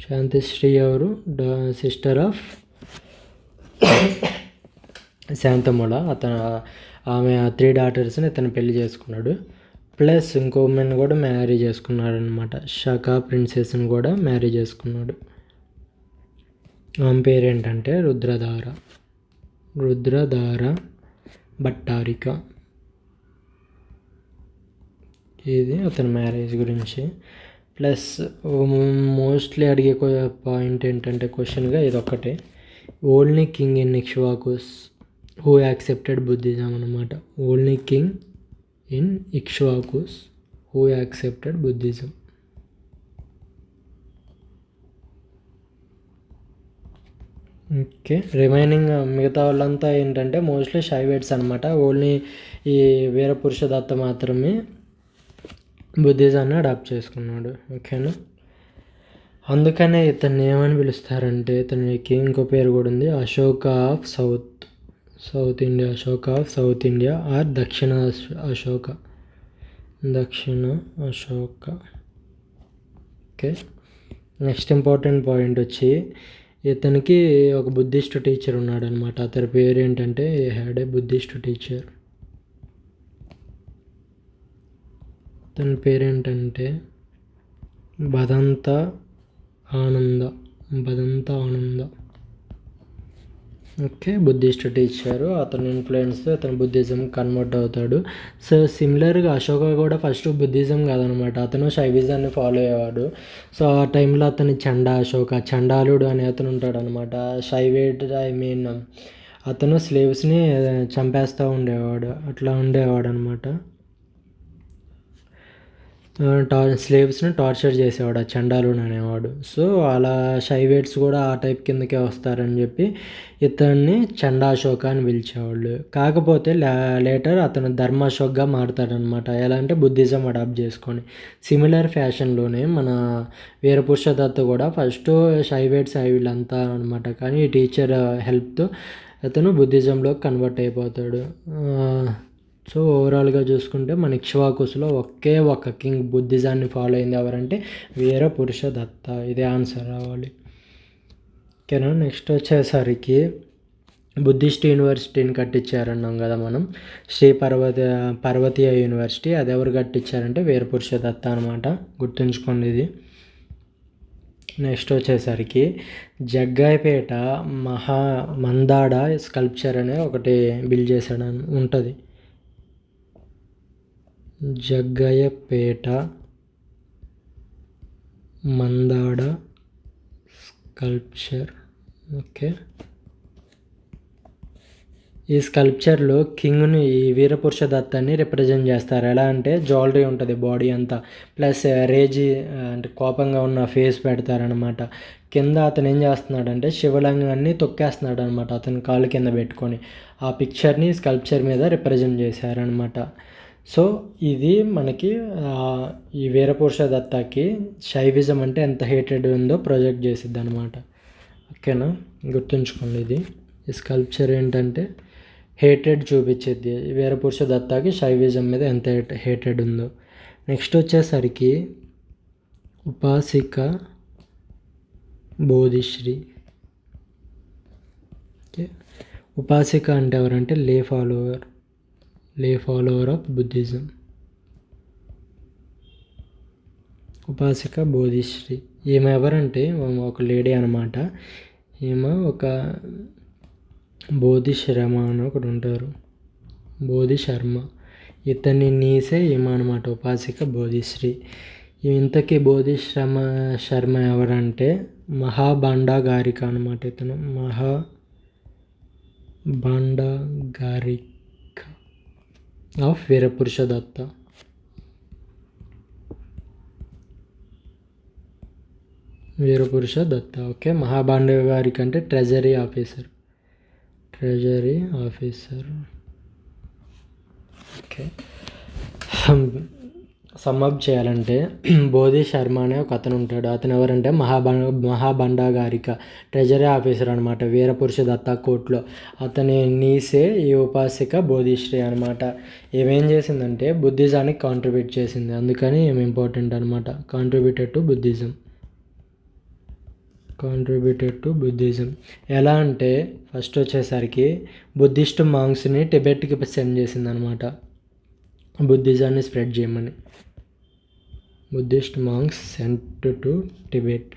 Shantisri ఎవరు? Sister of శాంతమూల. ఆమె 3 daughtersని ఇతను పెళ్లి చేసుకున్నాడు. ప్లస్ ఇంకో ఉమెన్ కూడా మ్యారీ చేసుకున్నాడు అనమాట. షకా ప్రిన్సెస్ని కూడా మ్యారీ చేసుకున్నాడు. ఆమె పేరేంటంటే రుద్రధార భట్టారిక. ఇది అతని మ్యారేజ్ గురించి. ప్లస్ మోస్ట్లీ అడిగే పాయింట్ ఏంటంటే క్వశ్చన్గా ఇదొక్కటే. Only king in Ikshvakus who accepted Buddhism అనమాట. Only king in Ikshvakus who accepted Buddhism. Okay. Remaining మిగతా వాళ్ళంతా ఏంటంటే మోస్ట్లీ షైవేట్స్ అనమాట. ఓన్లీ ఈ వీరపురుషదత్త మాత్రమే బుద్ధిజాన్ని అడాప్ట్ చేసుకున్నాడు. ఓకేనా. అందుకనే ఇతన్ని ఏమని పిలుస్తారంటే ఇతనికి ఇంకో పేరు కూడా ఉంది, Ashoka of south India. Ashoka of south India or Dakshina Ashoka. Okay. Next important point వచ్చి ఇతనికి ఒక బుద్ధిస్ట్ టీచర్ ఉన్నాడు అనమాట. అతని పేరు ఏంటంటే హ్యాడ్ ఏ బుద్ధిస్ట్ టీచర్. అతని పేరేంటంటే భదంత ఆనంద. ఓకే. Buddhist teacher. అతని ఇన్ఫ్లుయెన్స్తో అతను బుద్ధిజం కన్వర్ట్ అవుతాడు. సో సిమిలర్గా అశోక కూడా ఫస్ట్ బుద్ధిజం కాదనమాట, అతను శైవిజాన్ని ఫాలో అయ్యేవాడు. సో ఆ టైంలో అతని చండాలుడు అనే అతను ఉంటాడు అనమాట. అతను స్లేవ్స్ని చంపేస్తూ ఉండేవాడు. అట్లా ఉండేవాడు అనమాట. స్లేవ్స్ని టార్చర్ చేసేవాడు ఆ చండాలుడు అనేవాడు. సో అలా షైవేట్స్ కూడా ఆ టైప్ కిందకే వస్తారని చెప్పి ఇతన్ని చండాశోక అని పిలిచేవాళ్ళు. కాకపోతే లేటర్ అతను ధర్మాశోక్గా మారుతాడనమాట. ఎలా అంటే బుద్ధిజం అడాప్ట్ చేసుకొని. సిమిలర్ ఫ్యాషన్లోనే మన వీరపురుషదత్త కూడా ఫస్ట్ షైవేట్స్ వీళ్ళంతా అనమాట. కానీ ఈ టీచర్ హెల్ప్తో అతను బుద్ధిజంలో కన్వర్ట్ అయిపోతాడు. సో ఓవరాల్గా చూసుకుంటే మన ఇక్ష్వాకుస్లో ఒకే ఒక కింగ్ బుద్ధిజాన్ని ఫాలో అయింది ఎవరంటే వీరపురుషదత్త. ఇదే ఆన్సర్ రావాలి. ఓకేనా. నెక్స్ట్ వచ్చేసరికి బుద్ధిస్ట్ యూనివర్సిటీని కట్టించారన్నాం కదా మనం, పర్వతీయ యూనివర్సిటీ. అది ఎవరు కట్టించారంటే వీరపురుష దత్త అనమాట, గుర్తుంచుకోండి ఇది. నెక్స్ట్ వచ్చేసరికి జగ్గాయపేట మందాడ స్కల్ప్చర్ అనే ఒకటి బిల్డ్ చేశాడు ఉంటుంది. జగ్గయ్యపేట మందాడ స్కల్ప్చర్. ఓకే, ఈ స్కల్ప్చర్లో కింగ్ని, ఈ వీరపురుష దత్తాన్ని రిప్రజెంట్ చేస్తారు. ఎలా అంటే జ్యువెలరీ ఉంటుంది బాడీ అంతా, ప్లస్ రేజీ అంటే కోపంగా ఉన్న ఫేస్ పెడతారనమాట. కింద అతను ఏం చేస్తున్నాడంటే శివలింగాన్ని తొక్కేస్తున్నాడు అనమాట, అతని కాలు కింద పెట్టుకొని. ఆ పిక్చర్ని స్కల్ప్చర్ మీద రిప్రజెంట్ చేశారనమాట. సో ఇది మనకి ఈ వీరపురుష దత్తాకి శైవిజం అంటే ఎంత హేటెడ్ ఉందో ప్రొజెక్ట్ చేసిద్ది అనమాట. ఓకేనా, గుర్తుంచుకోండి ఇది. ఈ స్కల్ప్చర్ ఏంటంటే హేటెడ్ చూపించేది, వీరపురుష దత్తాకి శైవిజం మీద ఎంత హేటెడ్ ఉందో. నెక్స్ట్ వచ్చేసరికి ఉపాసిక బోధిశ్రీ. ఓకే, ఉపాసిక అంటే ఎవరంటే లే ఫాలోవర్ ఆఫ్ బుద్ధిజం. ఉపాసిక బోధిశ్రీ ఈమె ఎవరంటే ఒక లేడీ అనమాట. ఈమె ఒక బోధిశర్మ అని ఒకడు ఉంటారు, బోధిశర్మ. ఇతని నీసే ఈమె అనమాట, ఉపాసిక బోధిశ్రీ. ఇంతకీ శర్మ ఎవరంటే మహాభండాగారిక అనమాట. ఇతను మహాభండాగారిక ఆఫ్ వీరపురుష దత్త. ఓకే, మహాభండాగారిక అంటే ట్రెజరీ ఆఫీసర్. ఓకే, సమ్మప్ చేయాలంటే బోధి శర్మ అనే ఒక అతను ఉంటాడు. అతను ఎవరంటే మహాభండాగారిక ట్రెజరీ ఆఫీసర్ అనమాట వీరపురుష దత్తా కోర్టులో. అతని నీసే ఈ ఉపాసిక బోధిశ్రీ అనమాట. ఏమేం చేసిందంటే బుద్ధిజానికి కాంట్రిబ్యూట్ చేసింది, అందుకని ఏమి ఇంపార్టెంట్ అనమాట. Contributed to Buddhism. ఎలా అంటే ఫస్ట్ వచ్చేసరికి బుద్ధిస్ట్ మాంగ్స్ని టిబెట్కి సెండ్ చేసింది అనమాట, బుద్ధిజాన్ని స్ప్రెడ్ చేయమని. Buddhist monks sent to Tibet.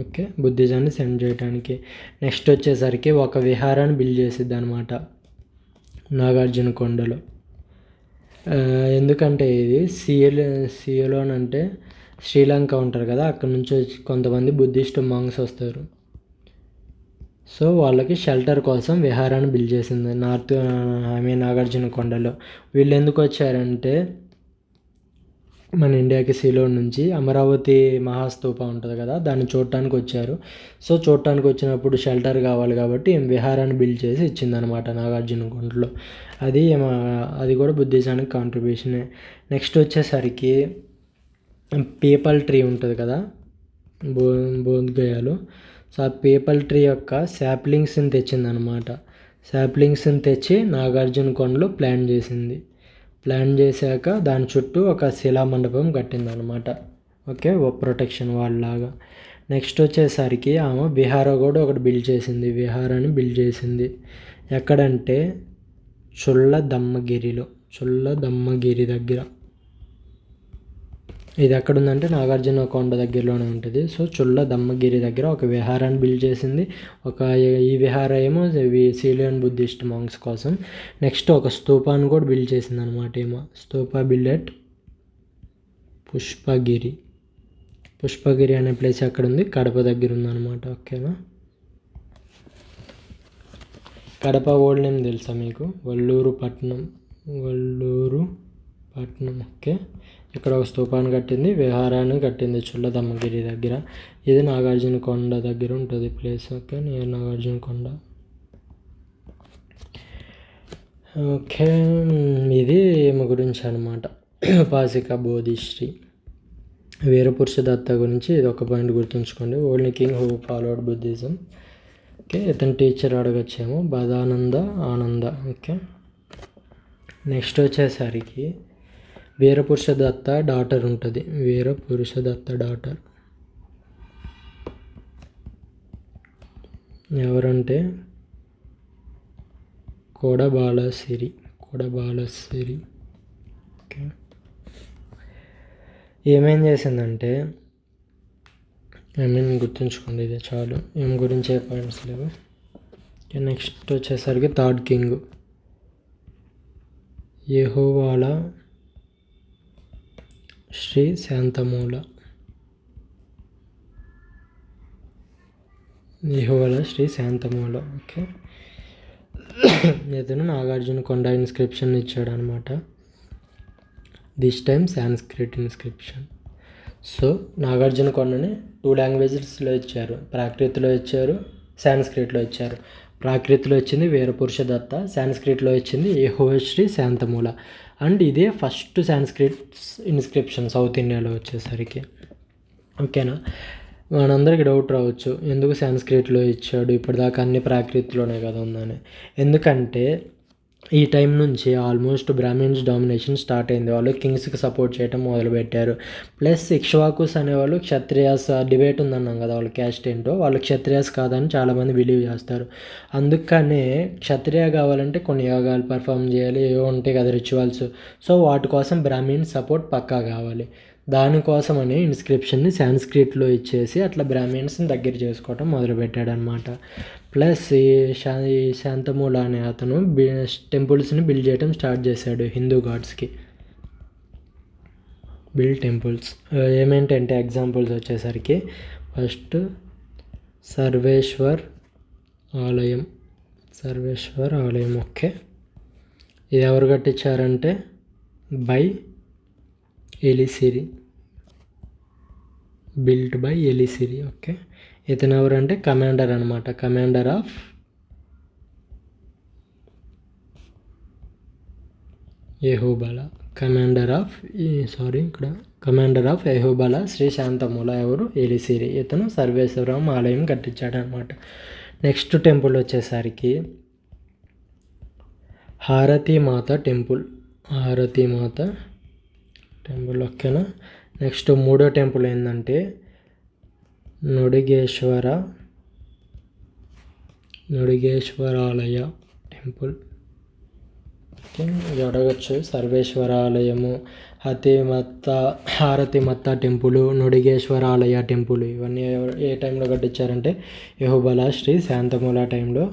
Okay, బుద్ధిజాన్ని సెండ్ చేయడానికి. నెక్స్ట్ వచ్చేసరికి ఒక విహారాన్ని బిల్డ్ చేసిద్ది అనమాట నాగార్జున కొండలో. ఎందుకంటే ఇది సియోలోన్ అంటే శ్రీలంక ఉంటారు కదా, అక్కడ నుంచి కొంతమంది బుద్ధిస్ట్ మాంగ్స్ వస్తారు. సో వాళ్ళకి షెల్టర్ కోసం విహారాన్ని బిల్డ్ చేసింది నాగార్జున కొండలో. వీళ్ళు ఎందుకు వచ్చారంటే మన ఇండియాకి సిలోన్ నుంచి అమరావతి మహాస్తూప ఉంటుంది కదా, దాన్ని చూడటానికి వచ్చారు. సో చూడటానికి వచ్చినప్పుడు షెల్టర్ కావాలి కాబట్టి విహారాన్ని బిల్డ్ చేసి ఇచ్చిందనమాట నాగార్జున కొండలో. అది కూడా బుద్ధిజానికి కాంట్రిబ్యూషనే. నెక్స్ట్ వచ్చేసరికి పీపల్ ట్రీ ఉంటుంది కదా బోధ్గయాలో. సో ఆ పీపల్ ట్రీ యొక్క శాప్లింగ్స్ని తెచ్చిందనమాట. శాప్లింగ్స్ని తెచ్చి నాగార్జున కొండలో ప్లాన్ చేశాక దాని చుట్టూ ఒక శిలామండపం కట్టిందనమాట. ఓకే, ఓ ప్రొటెక్షన్ వాల్ లాగా. నెక్స్ట్ వచ్చేసరికి ఆమె విహార కూడా ఒకటి విహారాన్ని బిల్డ్ చేసింది. ఎక్కడంటే చుల్ల దమ్మగిరి దగ్గర. ఇది ఎక్కడుందంటే నాగార్జున కొండ దగ్గరలోనే ఉంటుంది. సో చుల్ల దమ్మగిరి దగ్గర ఒక విహారాన్ని బిల్డ్ చేసింది. ఈ విహారం ఏమో సిలియన్ బుద్ధిస్ట్ మాంగ్స్ కోసం. నెక్స్ట్ ఒక స్తూపాన్ని కూడా బిల్డ్ చేసింది అనమాట. స్తూప బిల్డెట్ పుష్పగిరి అనే ప్లేస్ ఎక్కడ ఉంది, కడప దగ్గర ఉందన్నమాట. ఓకేనా, కడప ఓల్డ్ నేమ్ తెలుసా మీకు? వల్లూరు పట్నం. ఓకే, ఇక్కడ ఒక స్తూపాన్ని కట్టింది, విహారాన్ని కట్టింది చుల్ల దమ్మగిరి దగ్గర. ఇది నాగార్జున కొండ దగ్గర ఉంటుంది ప్లేస్. ఓకే, నియర్ నాగార్జున కొండ. ఓకే, ఇది ఈమె గురించి అనమాట, ఉపాసిక బోధిశ్రీ. వీరపురుష దత్త గురించి ఇది ఒక పాయింట్ గుర్తుంచుకోండి. Only king who followed Buddhism. Okay, ఇతని టీచర్ అడగచ్చేమో ఆనంద. ఓకే, నెక్స్ట్ వచ్చేసరికి వీరపురుష దత్త డాటర్ ఉంటుంది. ఎవరంటే కొడబాలసిరి. ఓకే. ఏమేం చేసిందంటే గుర్తుంచుకోండి, ఇది చాలు, ఏం గురించే పాయింట్స్ లేవు. నెక్స్ట్ వచ్చేసరికి థర్డ్ కింగ్ యెహోవాల శ్రీ శాంతమూల. ఓకే. ఇతను నాగార్జున కొండ ఇన్స్క్రిప్షన్ ఇచ్చాడు అనమాట. This time Sanskrit inscription. So Nagarjuna కొండని 2 లాంగ్వేజెస్లో ఇచ్చారు, ప్రాకృతిలో ఇచ్చారు, సాంస్క్రిట్లో ఇచ్చారు. ప్రాకృతిలో వచ్చింది వీరపురుష దత్త, సాంస్క్రిట్లో వచ్చింది యెహోవా శ్రీ శాంతమూల. అండ్ ఇదే ఫస్ట్ సాంస్క్రిట్ ఇన్స్క్రిప్షన్ సౌత్ ఇండియాలో వచ్చేసరికి. ఓకేనా. మనందరికీ డౌట్ రావచ్చు, ఎందుకు సాంస్క్రిట్లో ఇచ్చాడు, ఇప్పటిదాకా అన్ని ప్రాకృతిలోనే కదా ఉందని. ఎందుకంటే ఈ టైం నుంచి ఆల్మోస్ట్ బ్రాహ్మిన్స్ డామినేషన్ స్టార్ట్ అయింది. వాళ్ళు కింగ్స్కి సపోర్ట్ చేయడం మొదలుపెట్టారు. ప్లస్ ఇక్ష్వాకుస్ అనేవాళ్ళు క్షత్రియాస్ డిబేట్ ఉందన్నాం కదా, వాళ్ళ క్యాస్ట్ ఏంటో, వాళ్ళు క్షత్రియాస్ కాదని చాలామంది బిలీవ్ చేస్తారు. అందుకనే క్షత్రియ కావాలంటే కొన్ని యోగాలు పర్ఫామ్ చేయాలి, ఏవో ఉంటాయి కదా రిచువల్స్. సో వాటి కోసం బ్రాహ్మిన్స్ సపోర్ట్ పక్కా కావాలి. దానికోసమని ఇన్స్క్రిప్షన్ని సాంస్క్రిట్లో ఇచ్చేసి అట్లా బ్రాహ్మిన్స్ని దగ్గర చేసుకోవటం మొదలుపెట్టాడనమాట. ప్లస్ ఈ శాంతమూల అనే అతను టెంపుల్స్ని బిల్డ్ చేయడం స్టార్ట్ చేశాడు హిందూ గాడ్స్కి. టెంపుల్స్ ఏమేంటంటే ఎగ్జాంపుల్స్ వచ్చేసరికి ఫస్ట్ సర్వేశ్వర్ ఆలయం. ఓకే. ఇది ఎవరు కట్టించారంటే బై బిల్ట్ బై ఎలిసిరి. ఓకే. ఇతను ఎవరంటే కమాండర్ అనమాట, కమాండర్ ఆఫ్ యెహోబల శ్రీ శాంతమూల ఎవరు, ఎలిసిరి. ఇతను సర్వేశ్వరం ఆలయం కట్టించాడు అనమాట. నెక్స్ట్ టెంపుల్ వచ్చేసరికి హారతీమాత టెంపుల్. ఓకేనా. నెక్స్ట్ మూడో టెంపుల్ ఏంటంటే నుడిగేశ్వరాలయ టెంపుల్. ఓకే. ఇది అడగచ్చు, సర్వేశ్వరాలయము, హారతిమత్త టెంపుల్, నుడిగేశ్వరాలయ టెంపుల్, ఇవన్నీ ఏ టైంలో కట్టించారంటే యెహోబల శ్రీ శాంతమూల టైంలో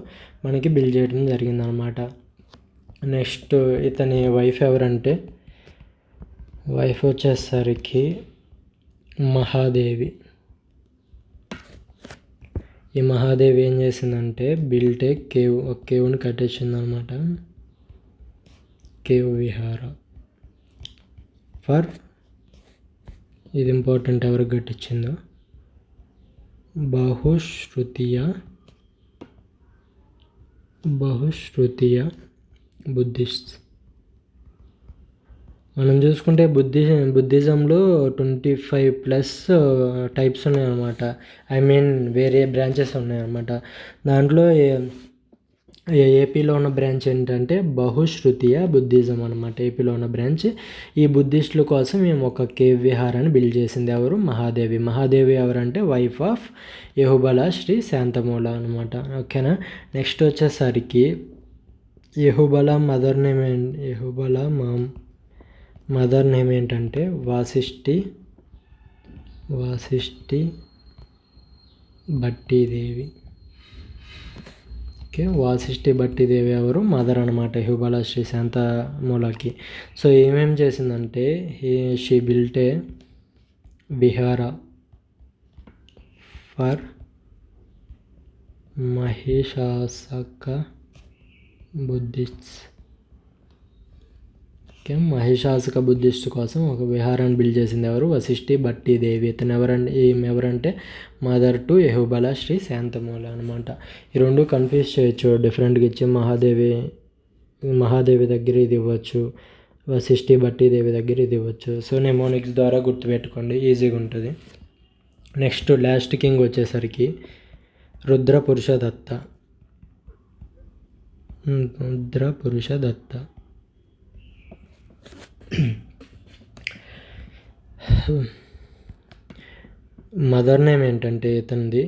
మనకి బిల్డ్ చేయడం జరిగిందనమాట. నెక్స్ట్ ఇతని వైఫ్ ఎవరంటే వచ్చేసరికి మహాదేవి. ఈ మహాదేవి ఏం చేసిందంటే బిల్ట్ ఏ కేవ్ని కట్టించింది అనమాట. కేవ్ విహార ఫర్, ఇది ఇంపార్టెంట్, ఎవరికి కట్టించిందో బహుశ్రుతీయ బుద్ధిస్ట్. మనం చూసుకుంటే బుద్ధిజంలో 25+ టైప్స్ ఉన్నాయన్నమాట. వేరే బ్రాంచెస్ ఉన్నాయన్నమాట. దాంట్లో ఏపీలో ఉన్న బ్రాంచ్ ఏంటంటే బహుశ్రుతీయ బుద్ధిజం అనమాట. ఏపీలో ఉన్న బ్రాంచ్. ఈ బుద్ధిస్టుల కోసం మేము ఒక కేవ్ విహారాన్ని బిల్డ్ చేసింది ఎవరు, మహాదేవి ఎవరంటే వైఫ్ ఆఫ్ యెహోబల శ్రీ శాంతమూల అనమాట. ఓకేనా. నెక్స్ట్ వచ్చేసరికి యెహోబల మదర్ నేమ్ ఏంటంటే వాసిష్ఠి భట్టీదేవి. ఓకే. వాసిష్ఠి భట్టీదేవి ఎవరు, మదర్ అనమాట యెహోబల శ్రీ శాంతమూలకి. సో ఏమేం చేసిందంటే షీ బిల్ట్ ఏ విహార ఫర్ మహిషాసక బుద్ధిస్ట్స్. ఓకే. మహిషాసుక బుద్ధిస్ట్ కోసం ఒక విహారాన్ని బిల్డ్ చేసింది ఎవరు, వశిష్ఠి భట్టీదేవి. ఇతను ఎవరంటే మదర్ టు యెహోబల శ్రీ శాంతమూల అనమాట. ఈ రెండు కన్ఫ్యూజ్ చేయొచ్చు, డిఫరెంట్గా ఇచ్చి మహాదేవి దగ్గర ఇది ఇవ్వచ్చు, వశిష్ఠి భట్టీదేవి దగ్గర ఇది ఇవ్వచ్చు. సో నెమోనిక్స్ ద్వారా గుర్తుపెట్టుకోండి, ఈజీగా ఉంటుంది. నెక్స్ట్ లాస్ట్ కింగ్ వచ్చేసరికి రుద్రపురుష దత్త. మదర్ నేమ్ ఏంటంటే ఇతనిది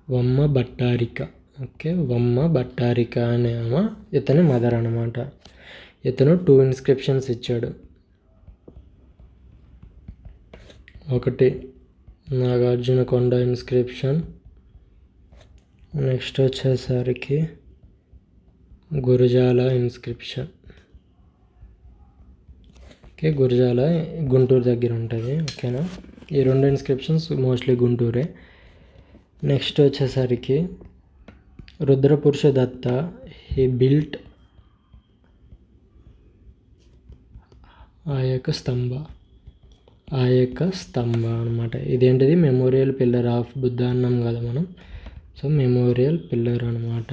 వమ్మ భట్టారిక. ఓకే, వమ్మ భట్టారిక అనే ఆమె ఇతని మదర్ అనమాట. ఇతను 2 ఇన్స్క్రిప్షన్స్ ఇచ్చాడు. ఒకటి నాగార్జునకొండ ఇన్స్క్రిప్షన్, నెక్స్ట్ వచ్చేసరికి గురజాల ఇన్స్క్రిప్షన్. ఓకే, గురజాల గుంటూరు దగ్గర ఉంటుంది. ఓకేనా, ఈ 2 ఇన్స్క్రిప్షన్స్ మోస్ట్లీ గుంటూరే. నెక్స్ట్ వచ్చేసరికి రుద్రపురుష దత్త, హీ బిల్ట్ ఆ యొక్క స్తంభ అనమాట. ఇదేంటిది మెమోరియల్ పిల్లర్ ఆఫ్ బుద్ధ అన్నాం కదా మనం. సో మెమోరియల్ పిల్లర్ అనమాట.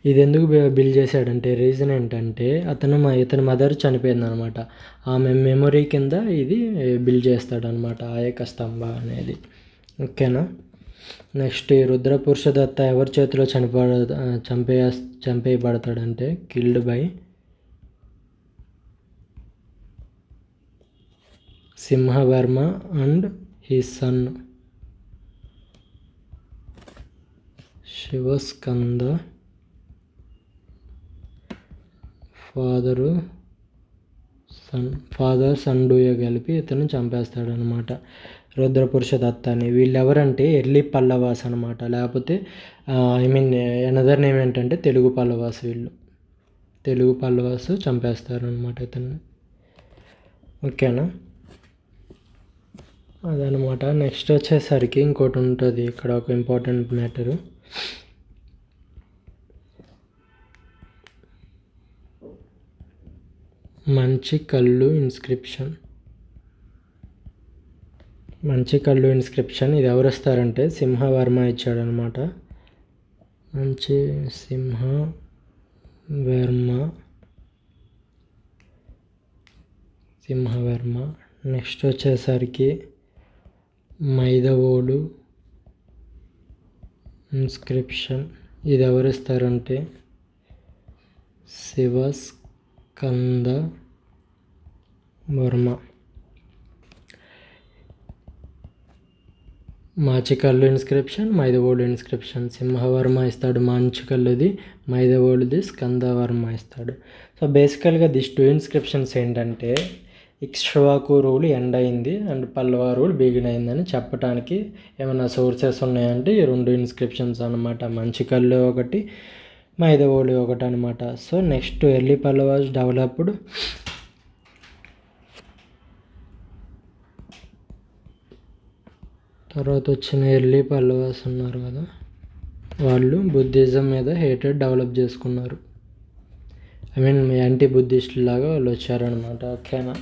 ఇది ఎందుకు బిల్డ్ చేశాడంటే రీజన్ ఏంటంటే ఇతని మదర్ చనిపోయింది అనమాట. ఆమె మెమొరీ కింద ఇది బిల్డ్ చేస్తాడనమాట ఆ యొక్క స్తంభ అనేది. ఓకేనా. నెక్స్ట్ ఈ రుద్రపురుష దత్త ఎవరి చేతిలో చంపేయబడతాడంటే killed by Simhavarma and his son Shivaskanda. Father సండూయ కలిపి ఇతను చంపేస్తాడనమాట రుద్రపురుష దత్తాన్ని. వీళ్ళు ఎవరంటే ఎర్లీ పల్లవాస్ అనమాట, లేకపోతే ఎనదర్ నేమ్ ఏంటంటే తెలుగు పల్లవాస్. వీళ్ళు తెలుగు పల్లవాస్ చంపేస్తారు అనమాట ఇతన్ని. ఓకేనా, అదనమాట. నెక్స్ట్ వచ్చేసరికి ఇంకోటి ఉంటుంది ఇక్కడ, ఒక ఇంపార్టెంట్ మ్యాటరు. మంచి కళ్ళు ఇన్స్క్రిప్షన్. ఇది ఎవరు ఇస్తారంటే సింహవర్మ ఇచ్చాడనమాట. మంచి సింహవర్మ. నెక్స్ట్ వచ్చేసరికి మైదవోలు ఇన్స్క్రిప్షన్. ఇది ఎవరు ఇస్తారంటే శివస్కంద వర్మ. Machikallu inscription, Maidavolu inscription. సింహవర్మ ఇస్తాడు మాంచికల్లుది, మైదవోలుది స్కందవర్మ ఇస్తాడు. సో బేసికల్గా దిస్ 2 ఇన్స్క్రిప్షన్స్ ఏంటంటే ఇక్ష్వాకు రూల్ ఎండ్ అయింది అండ్ పల్లవ రూల్ బిగిన్ అయిందని చెప్పడానికి ఏమైనా సోర్సెస్ ఉన్నాయంటే ఈ 2 ఇన్స్క్రిప్షన్స్ అనమాట. మంచికల్లు ఒకటి, మైదవోలు ఒకటి అనమాట. So next early Pallavas developed తర్వాత వచ్చిన ఎర్లీ పల్లవాస్ ఉన్నారు కదా, వాళ్ళు బుద్ధిజం మీద హేటెడ్ డెవలప్ చేసుకున్నారు. యాంటీ బుద్ధిస్ట్ లాగా వాళ్ళు వచ్చారనమాట. ఓకేనా,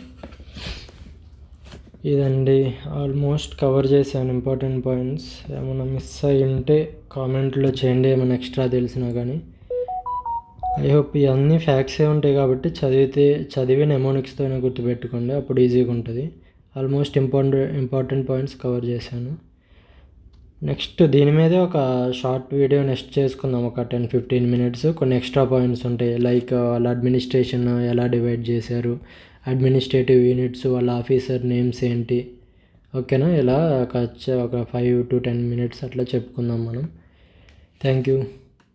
ఇదండి ఆల్మోస్ట్ కవర్ చేశాను ఇంపార్టెంట్ పాయింట్స్. ఏమైనా మిస్ అయ్యి ఉంటే కామెంట్లో చేయండి, ఏమైనా ఎక్స్ట్రా తెలిసినా కానీ. ఐ హోప్ ఇవన్నీ ఫ్యాక్ట్సే ఉంటాయి కాబట్టి చదివి నెమోనిక్స్తోనే గుర్తుపెట్టుకోండి, అప్పుడు ఈజీగా ఉంటుంది. ఆల్మోస్ట్ ఇంపార్టెంట్ పాయింట్స్ కవర్ చేశాను. నెక్స్ట్ దీని మీదే ఒక షార్ట్ వీడియో నెక్స్ట్ చేసుకుందాం, ఒక 10-15 minutes. కొన్ని ఎక్స్ట్రా పాయింట్స్ ఉంటాయి, లైక్ వాళ్ళ అడ్మినిస్ట్రేషన్ ఎలా డివైడ్ చేశారు, అడ్మినిస్ట్రేటివ్ యూనిట్స్, వాళ్ళ ఆఫీసర్ నేమ్స్ ఏంటి. ఓకేనా, ఇలా ఒక 5 to 10 minutes అట్లా చెప్పుకుందాం మనం. Thank you.